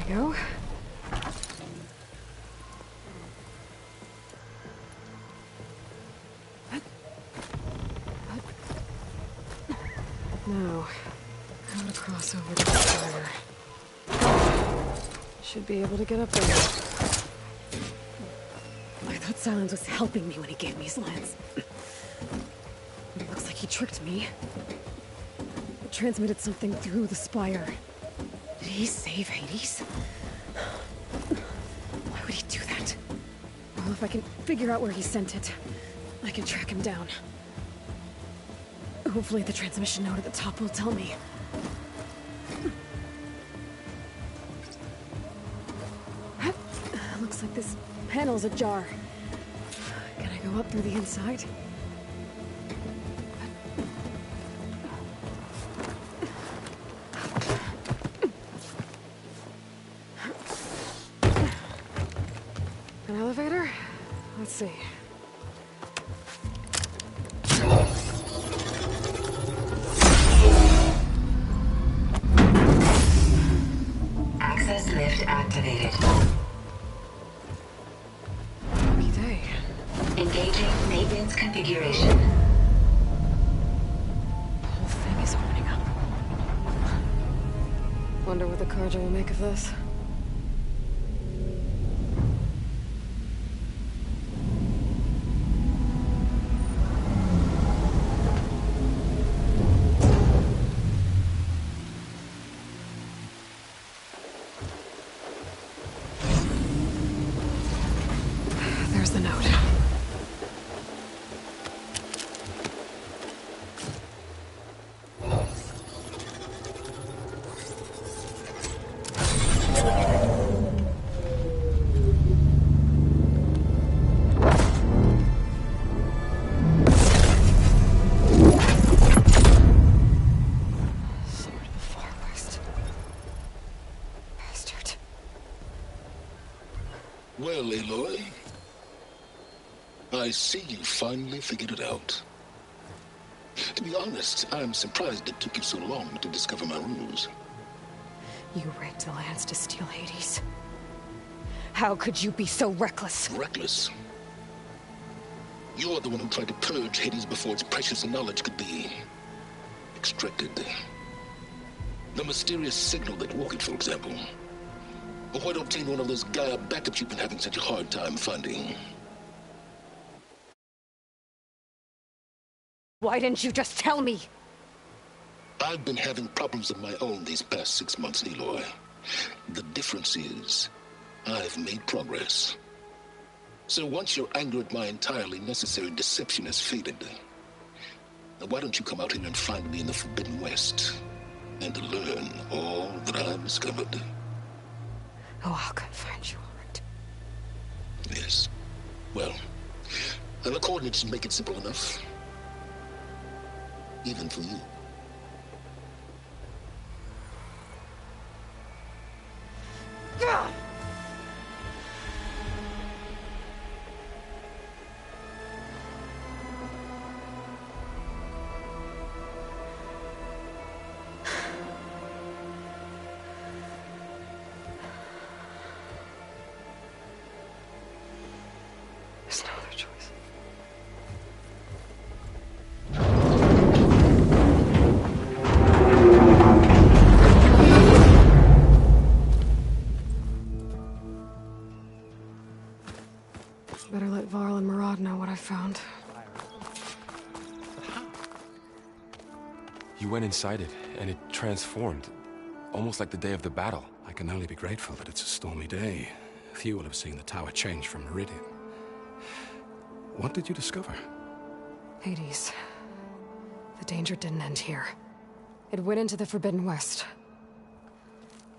Go. Now, how to cross over to the fire. Should be able to get up there. I thought Silence was helping me when he gave me his lance. It looks like he tricked me. Transmitted something through the spire. Did he save Hades? Why would he do that? Well, if I can figure out where he sent it, I can track him down. Hopefully the transmission note at the top will tell me. Looks like this panel's ajar. Can I go up through the inside? An elevator? Let's see. Access lift activated. Lucky day. Engaging maintenance configuration. The whole thing is opening up. Wonder what the Carja will make of this. There's the note. Sword of the Far West. Bastard. Well, Aloy, I see you finally figured it out. To be honest, I'm surprised it took you so long to discover my ruse. You rigged the lands to steal Hades. How could you be so reckless? Reckless? You're the one who tried to purge Hades before its precious knowledge could be extracted. The mysterious signal that woke it, for example. Or why don't obtain one of those Gaia backups you've been having such a hard time finding? Why didn't you just tell me? I've been having problems of my own these past 6 months, Aloy. The difference is, I've made progress. So once your anger at my entirely necessary deception has faded, why don't you come out here and find me in the Forbidden West, and learn all that I've discovered? Oh, I'll come find you, all right. Yes. Well, the coordinates make it simple enough. Even for you. God! There's no other choice. Better let Varl and Murad know what I found. You went inside it, and it transformed. Almost like the day of the battle. I can only be grateful that it's a stormy day. Few will have seen the tower change from Meridian. What did you discover? Hades. The danger didn't end here. It went into the Forbidden West.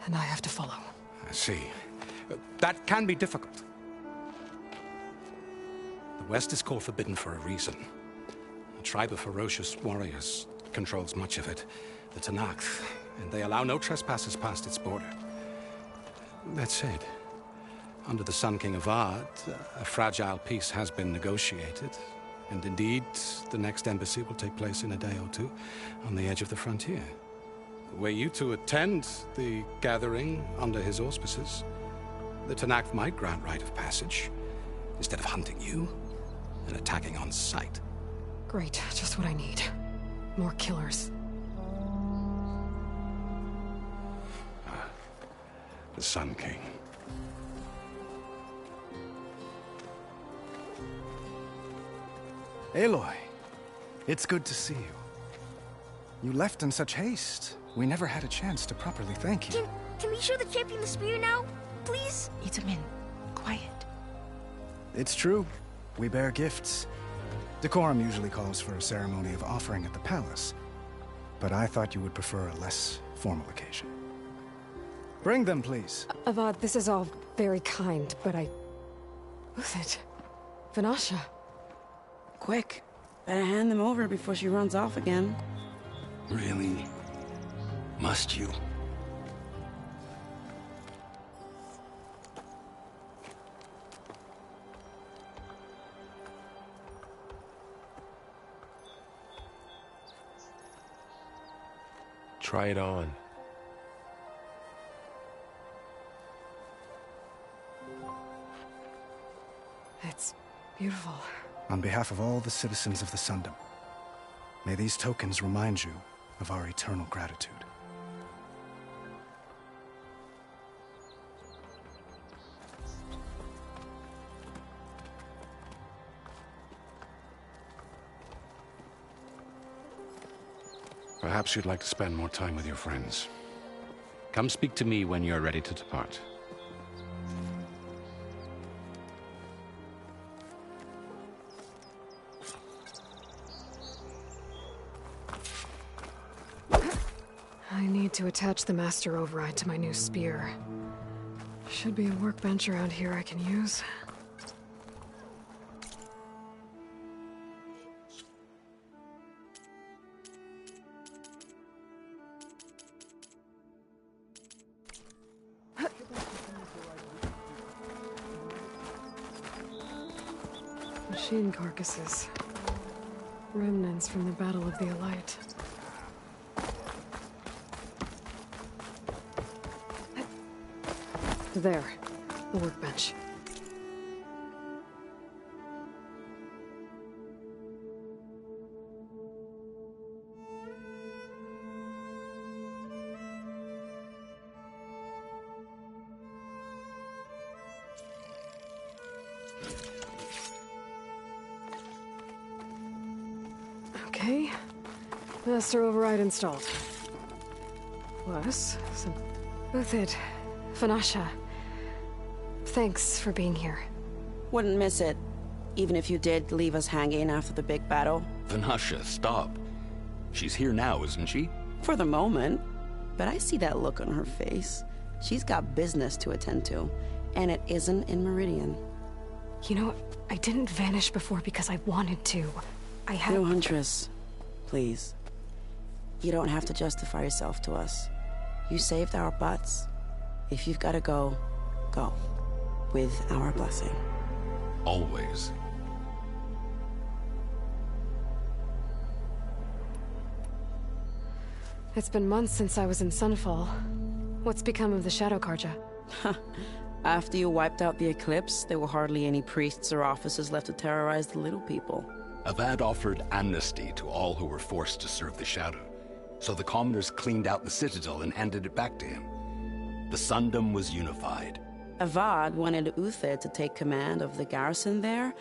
And I have to follow. I see. That can be difficult. The West is called Forbidden for a reason. A tribe of ferocious warriors controls much of it, the Tanakh, and they allow no trespassers past its border. That said, under the Sun King of Ard, a fragile peace has been negotiated, and indeed, the next embassy will take place in a day or two on the edge of the frontier. Were you to attend the gathering under his auspices, the Tanakh might grant right of passage, instead of hunting you and attacking on sight. Great, just what I need. More killers. The Sun King. Aloy, it's good to see you. You left in such haste. We never had a chance to properly thank you. Can we show the champion the spear now? Please? Itamin, quiet. It's true. We bear gifts. Decorum usually calls for a ceremony of offering at the palace. But I thought you would prefer a less formal occasion. Bring them, please. Avad, this is all very kind, but Who's it? Vanasha. Quick. Better hand them over before she runs off again. Really? Must you? Try it on. It's beautiful. On behalf of all the citizens of the Sundom, may these tokens remind you of our eternal gratitude. Perhaps you'd like to spend more time with your friends. Come speak to me when you're ready to depart. I need to attach the Master Override to my new spear. Should be a workbench around here I can use. Machine carcasses. Remnants from the Battle of the Elite. There, the workbench. Okay, master override installed. Plus, some... Uthid, Vanasha. Thanks for being here. Wouldn't miss it, even if you did leave us hanging after the big battle. Vanasha, stop. She's here now, isn't she? For the moment. But I see that look on her face. She's got business to attend to, and it isn't in Meridian. You know, I didn't vanish before because I wanted to. I had... No, Huntress. Please. You don't have to justify yourself to us. You saved our butts. If you've got to go, go. With our blessing. Always. It's been months since I was in Sunfall. What's become of the Shadow Karja? After you wiped out the Eclipse, there were hardly any priests or officers left to terrorize the little people. Avad offered amnesty to all who were forced to serve the Shadow, so the commoners cleaned out the Citadel and handed it back to him. The Sundom was unified. Avad wanted Uthid to take command of the garrison there,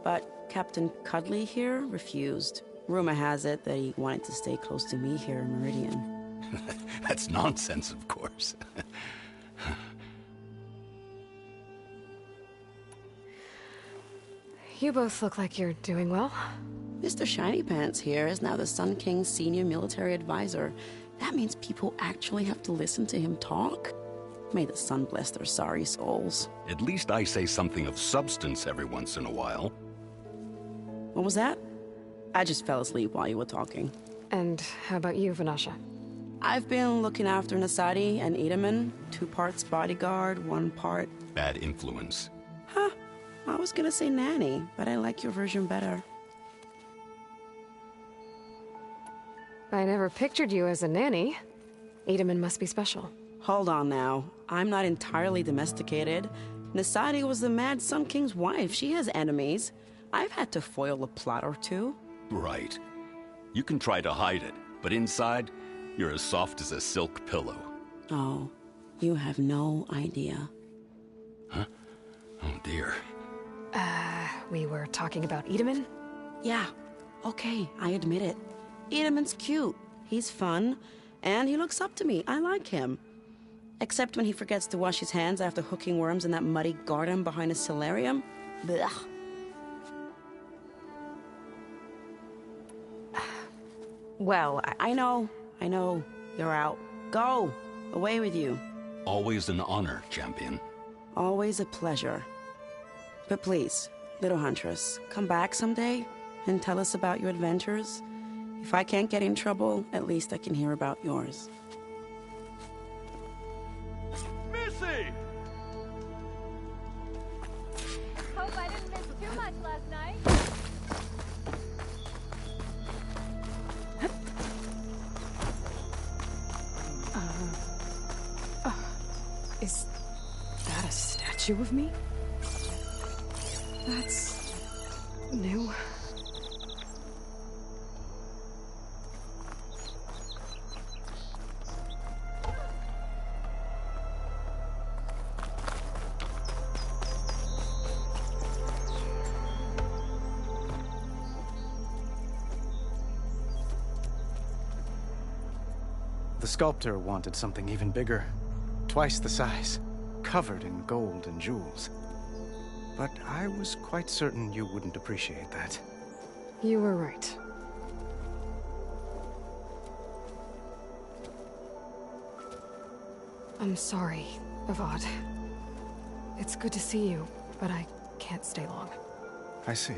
but Captain Cudley here refused. Rumor has it that he wanted to stay close to me here in Meridian. That's nonsense, of course. You both look like you're doing well. Mr. Shiny Pants here is now the Sun King's senior military advisor. That means people actually have to listen to him talk? May the sun bless their sorry souls. At least I say something of substance every once in a while. What was that? I just fell asleep while you were talking. And how about you, Vanasha? I've been looking after Nasadi and Edaman. 2 parts bodyguard, 1 part... Bad influence. Huh. I was gonna say nanny, but I like your version better. I never pictured you as a nanny. Edaman must be special. Hold on now. I'm not entirely domesticated. Nasadi was the Mad Sun King's wife. She has enemies. I've had to foil a plot or 2. Right. You can try to hide it, but inside, you're as soft as a silk pillow. Oh, you have no idea. Huh? Oh dear. We were talking about Edaman? Yeah. Okay, I admit it. Edaman's cute. He's fun. And he looks up to me. I like him. Except when he forgets to wash his hands after hooking worms in that muddy garden behind a solarium. Blech. Well, I know. You're out. Go! Away with you. Always an honor, champion. Always a pleasure. But please, little Huntress, come back someday and tell us about your adventures. If I can't get in trouble, at least I can hear about yours. Missy! Hope I didn't miss too much last night. Is that a statue of me? That's... new. The sculptor wanted something even bigger. Twice the size, covered in gold and jewels. But I was quite certain you wouldn't appreciate that. You were right. I'm sorry, Avad. It's good to see you, but I can't stay long. I see.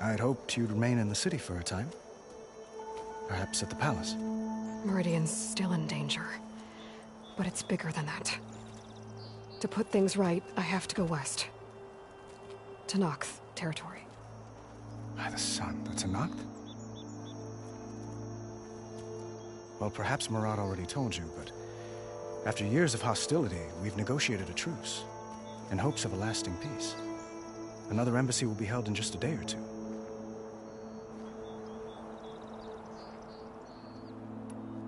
I'd hoped you'd remain in the city for a time. Perhaps at the palace. Meridian's still in danger. But it's bigger than that. To put things right, I have to go west. To Nox territory. By the sun, the Tanakh? Well, perhaps Murad already told you, but after years of hostility, we've negotiated a truce in hopes of a lasting peace. Another embassy will be held in just a day or two.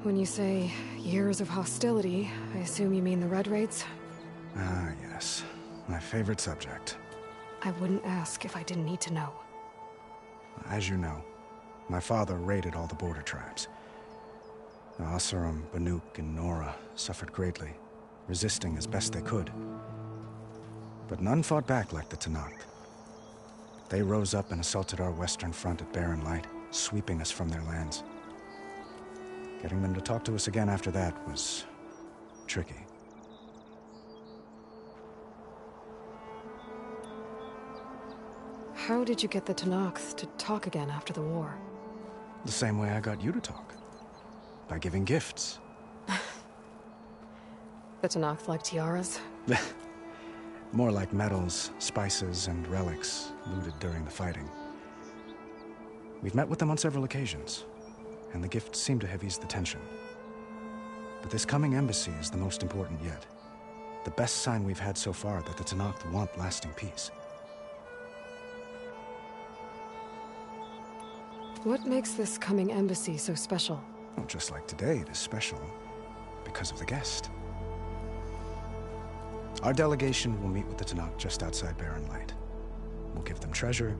When you say years of hostility, I assume you mean the Red Raids? Ah, yes. My favorite subject. I wouldn't ask if I didn't need to know. As you know, my father raided all the border tribes. The Asuram, Banuk, and Nora suffered greatly, resisting as best they could. But none fought back like the Tanakh. They rose up and assaulted our western front at Barren Light, sweeping us from their lands. Getting them to talk to us again after that was tricky. How did you get the Tanakhs to talk again after the war? The same way I got you to talk. By giving gifts. The Tanakhs like tiaras? More like medals, spices, and relics looted during the fighting. We've met with them on several occasions, and the gifts seem to have eased the tension. But this coming embassy is the most important yet. The best sign we've had so far that the Tanakh want lasting peace. What makes this coming embassy so special? Well, just like today, it is special because of the guest. Our delegation will meet with the Tanakh just outside Barren Light. We'll give them treasure,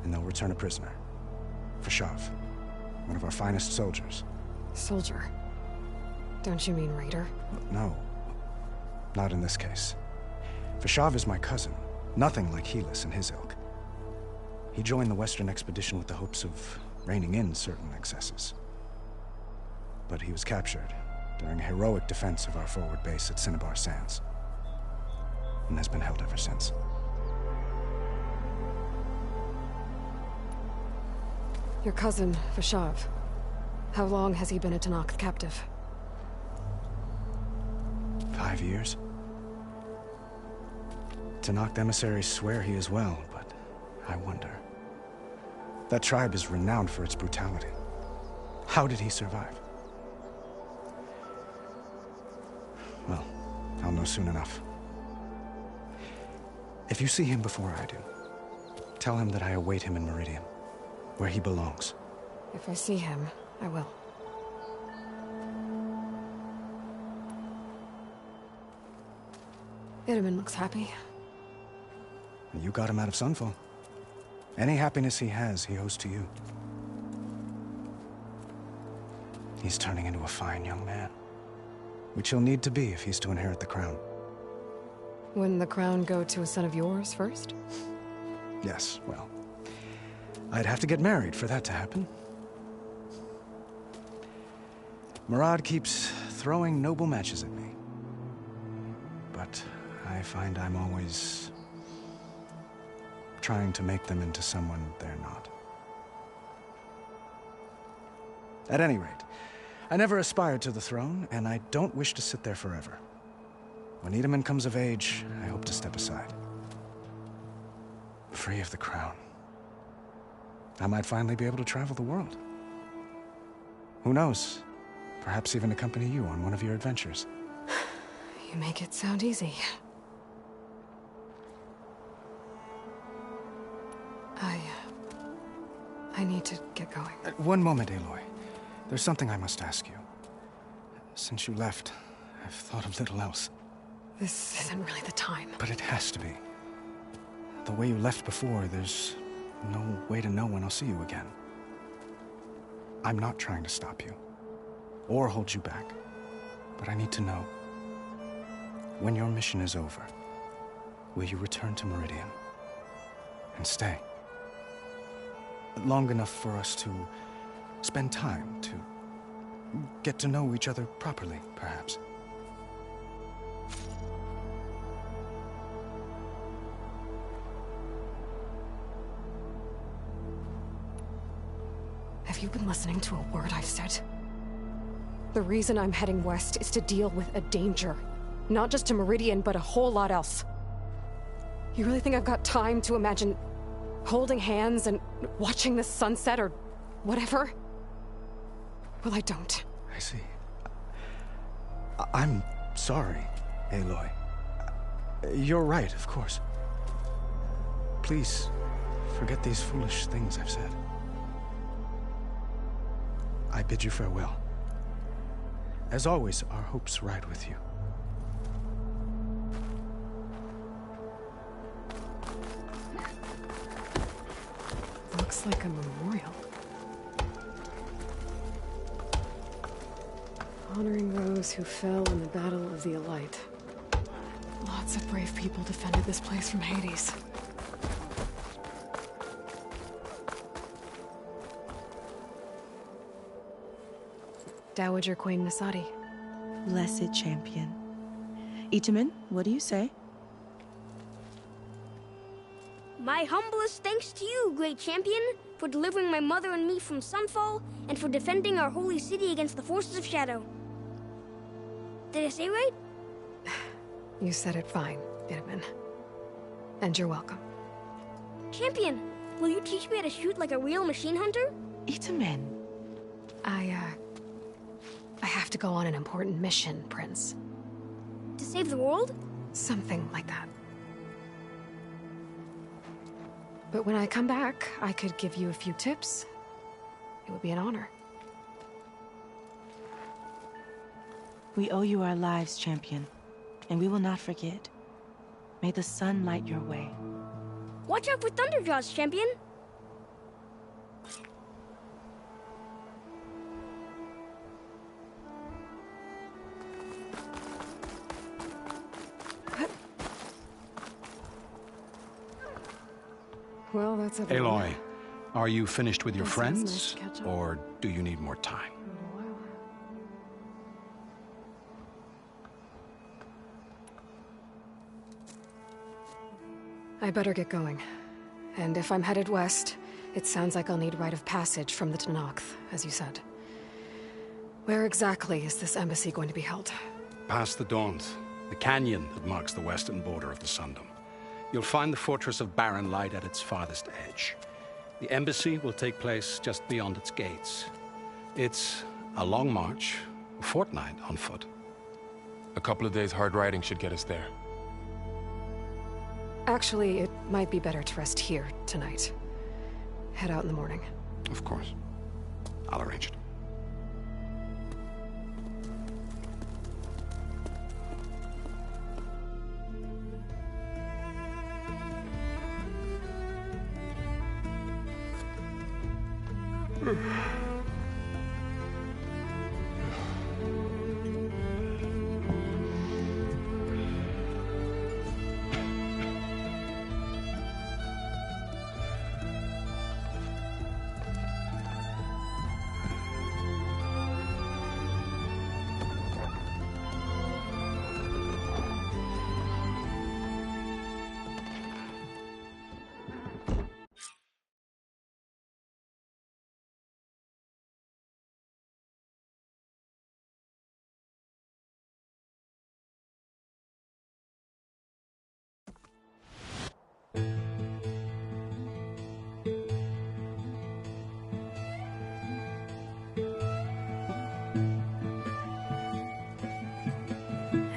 and they'll return a prisoner. Fashav, one of our finest soldiers. Soldier? Don't you mean raider? No, not in this case. Fashav is my cousin, nothing like Helis and his ilk. He joined the Western expedition with the hopes of reining in certain excesses. But he was captured during a heroic defense of our forward base at Cinnabar Sands, and has been held ever since. Your cousin, Fashav. How long has he been a Tanakh captive? 5 years. Tanakh emissaries swear he is well, but I wonder. That tribe is renowned for its brutality. How did he survive? Well, I'll know soon enough. If you see him before I do, tell him that I await him in Meridian, where he belongs. If I see him, I will. Itaman looks happy. You got him out of Sunfall. Any happiness he has, he owes to you. He's turning into a fine young man, which he'll need to be if he's to inherit the crown. Wouldn't the crown go to a son of yours first? Yes, well, I'd have to get married for that to happen. Murad keeps throwing noble matches at me, but I find I'm always trying to make them into someone they're not. At any rate, I never aspired to the throne, and I don't wish to sit there forever. When Itaman comes of age, I hope to step aside. Free of the crown. I might finally be able to travel the world. Who knows? Perhaps even accompany you on one of your adventures. You make it sound easy. I need to get going. One moment, Aloy. There's something I must ask you. Since you left, I've thought of little else. This isn't really the time. But it has to be. The way you left before, there's no way to know when I'll see you again. I'm not trying to stop you, or hold you back. But I need to know, when your mission is over, will you return to Meridian and stay? Long enough for us to spend time, to get to know each other properly, perhaps. Have you been listening to a word I've said? The reason I'm heading west is to deal with a danger. Not just to Meridian, but a whole lot else. You really think I've got time to imagine holding hands and watching the sunset or whatever? Well, I don't. I see. I'm sorry, Aloy. You're right, of course. Please, forget these foolish things I've said. I bid you farewell. As always, our hopes ride with you. Looks like a memorial. Honoring those who fell in the Battle of the Elite. Lots of brave people defended this place from Hades. Dowager Queen Nasadi. Blessed champion. Itamen, what do you say? My humblest thanks to you, great champion, for delivering my mother and me from Sunfall, and for defending our holy city against the forces of Shadow. Did I say right? You said it fine, Itamen. And you're welcome. Champion, will you teach me how to shoot like a real machine hunter? Itamen. I have to go on an important mission, Prince. To save the world? Something like that. But when I come back, I could give you a few tips. It would be an honor. We owe you our lives, champion, and we will not forget. May the sun light your way. Watch out for Thunderjaws, champion! Well, that's it. Aloy, are you finished with your friends, or do you need more time? I better get going. And if I'm headed west, it sounds like I'll need rite of passage from the Tenakth, as you said. Where exactly is this embassy going to be held? Past the Daunt, the canyon that marks the western border of the Sundom. You'll find the fortress of Barren Light at its farthest edge. The embassy will take place just beyond its gates. It's a long march, a fortnight on foot. A couple of days hard riding should get us there. Actually, it might be better to rest here tonight. Head out in the morning. Of course. I'll arrange it.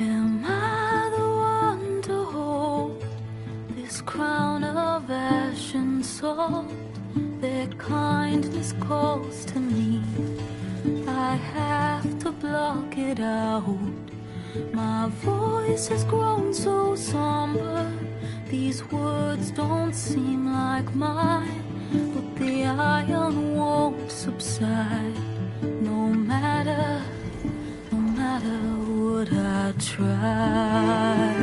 Am I the one to hold this crown of ash and salt that kindness calls to me? I have to block it out. My voice has grown so somber. These words don't seem like mine, but the iron won't subside. No matter what I try.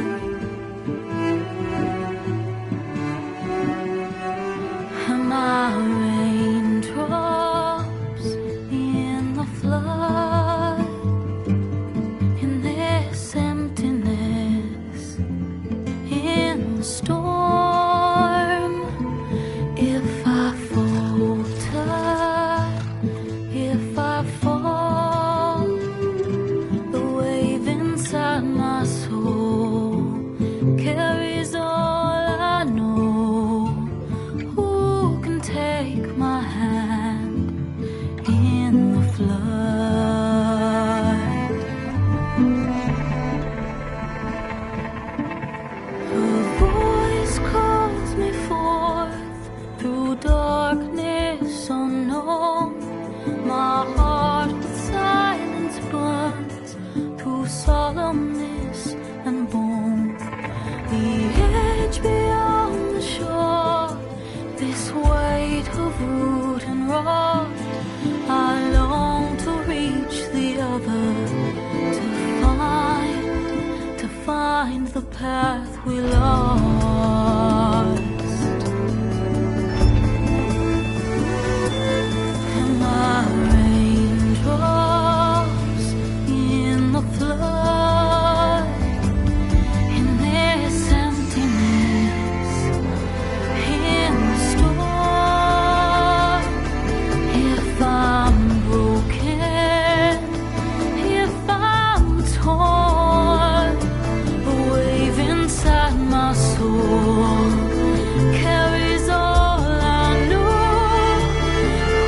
Am I raindrops in the flood? In this emptiness, in the storm. If I falter, if I fall, the wave inside my soul carries all I know. Ooh. solemnness and bone. The edge beyond the shore, this weight of root and rod. I long to reach the other, to find the path we lost. And my raindrops in the flood, in this emptiness, in the storm. If I'm broken, if I'm torn, a wave inside my soul carries all I know.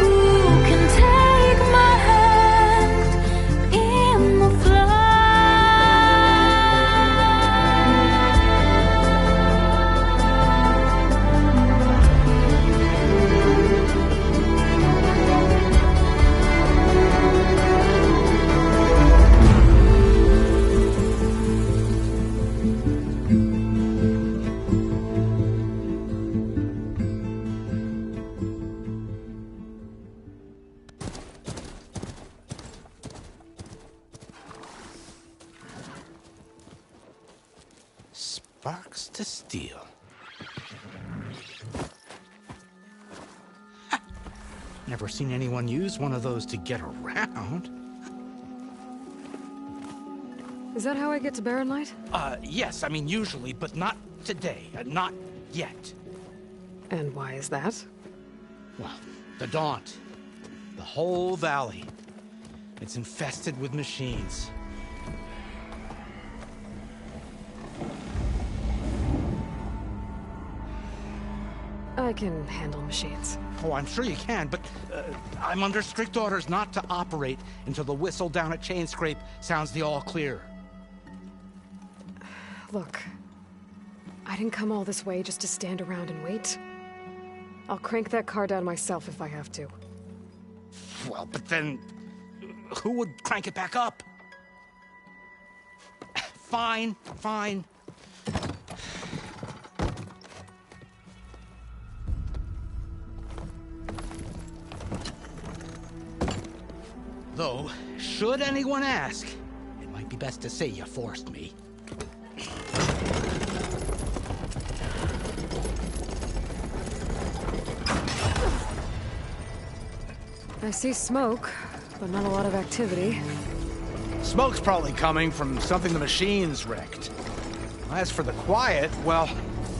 Who can take my hand in the Sparks to steel. Never seen anyone use one of those to get around. Is that how I get to Barren Light? Yes, I mean usually, but not today. Not yet. And why is that? Well, the Daunt. The whole valley. It's infested with machines. I can handle machines. Oh, I'm sure you can, but I'm under strict orders not to operate until the whistle down at Chain Scrape sounds the all clear. Look, I didn't come all this way just to stand around and wait. I'll crank that car down myself if I have to. Well, but then who would crank it back up? Fine, fine. Though, should anyone ask, it might be best to say you forced me. I see smoke, but not a lot of activity. Smoke's probably coming from something the machines wrecked. As for the quiet, well,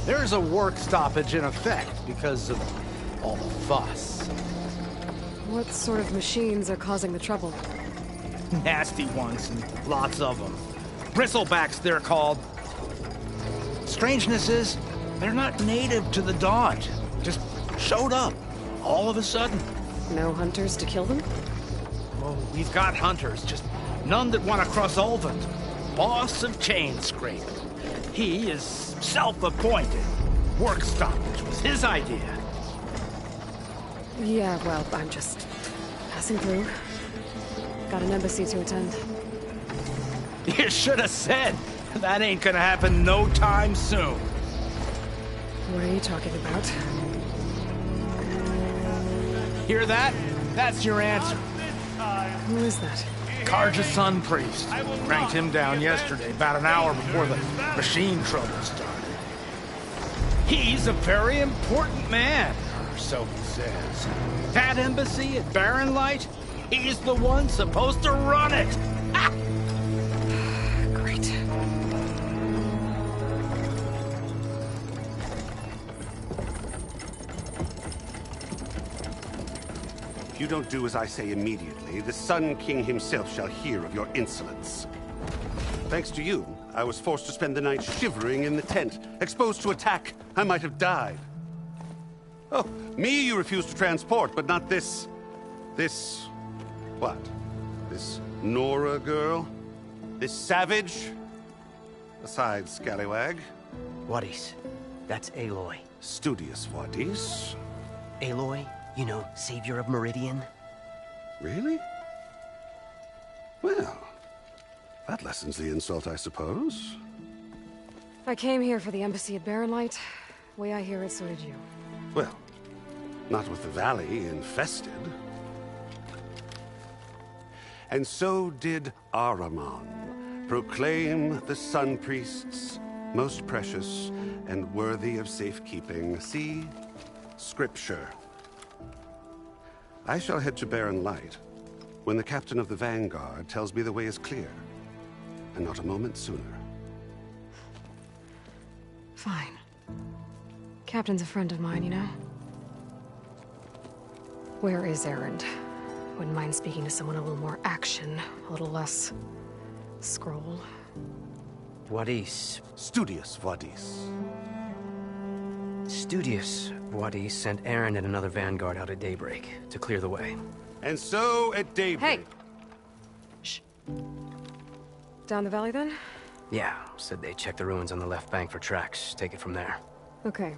there's a work stoppage in effect because of all the fuss. What sort of machines are causing the trouble? Nasty ones, and lots of them. Bristlebacks, they're called. Strangeness is, they're not native to the Daunt. Just showed up, all of a sudden. No hunters to kill them? Oh, we've got hunters, just none that want to cross Ulvund. Boss of Chain Scrape. He is self-appointed. Work stoppage was his idea. Yeah, well, I'm just passing through. Got an embassy to attend. You should have said. That ain't gonna happen no time soon. What are you talking about? Hear that? That's your answer. Who is that? Karja Sun Priest. Ranked him down yesterday, about an hour before the machine trouble started. He's a very important man, or so he says. That embassy at Barren Light, he's the one supposed to run it. Ha! Great. If you don't do as I say immediately, the Sun King himself shall hear of your insolence. Thanks to you, I was forced to spend the night shivering in the tent. Exposed to attack, I might have died. Oh, me you refuse to transport, but not this... what? This Nora girl? This savage? Besides, scallywag. Wadis. That's Aloy. Studious Wadis. Aloy, you know, savior of Meridian. Really? Well, That lessens the insult, I suppose. I came here for the embassy at Barren Light. Way I hear it, so did you. Well, not with the valley infested. And so did Ahriman proclaim the Sun Priests most precious and worthy of safekeeping. See? Scripture. I shall head to Barren Light when the captain of the Vanguard tells me the way is clear, and not a moment sooner. Fine. Captain's a friend of mine, you know? Where is Erend? Wouldn't mind speaking to someone a little more action, a little less scroll. Wadis. Studious Wadis. Studious Wadis sent Aaron and another vanguard out at daybreak to clear the way. And so at daybreak... Hey! Shh. Down the valley, then? Yeah, said they checked the ruins on the left bank for tracks. Take it from there. Okay.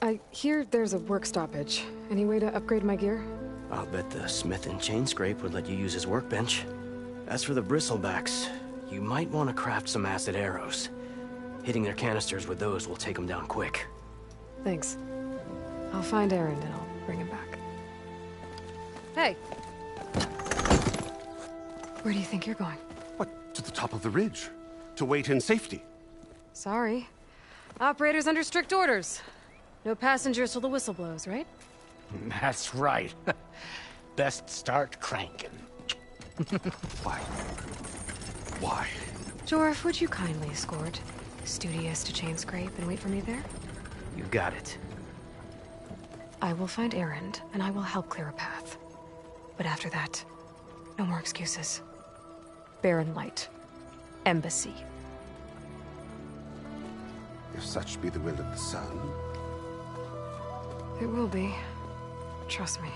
I hear there's a work stoppage. Any way to upgrade my gear? I'll bet the smith and chain scrape would let you use his workbench. As for the bristlebacks, you might want to craft some acid arrows. Hitting their canisters with those will take them down quick. Thanks. I'll find Erend and I'll bring him back. Hey! Where do you think you're going? What, to the top of the ridge? To wait in safety? Sorry. Operator's under strict orders. No passengers till the whistle blows, right? That's right. Best start cranking. Why? Why? Jorf, would you kindly escort Studious to Chain Scrape and wait for me there? You got it. I will find Erend, and I will help clear a path. But after that, no more excuses. Barren Light. Embassy. If such be the will of the sun. It will be. Trust me.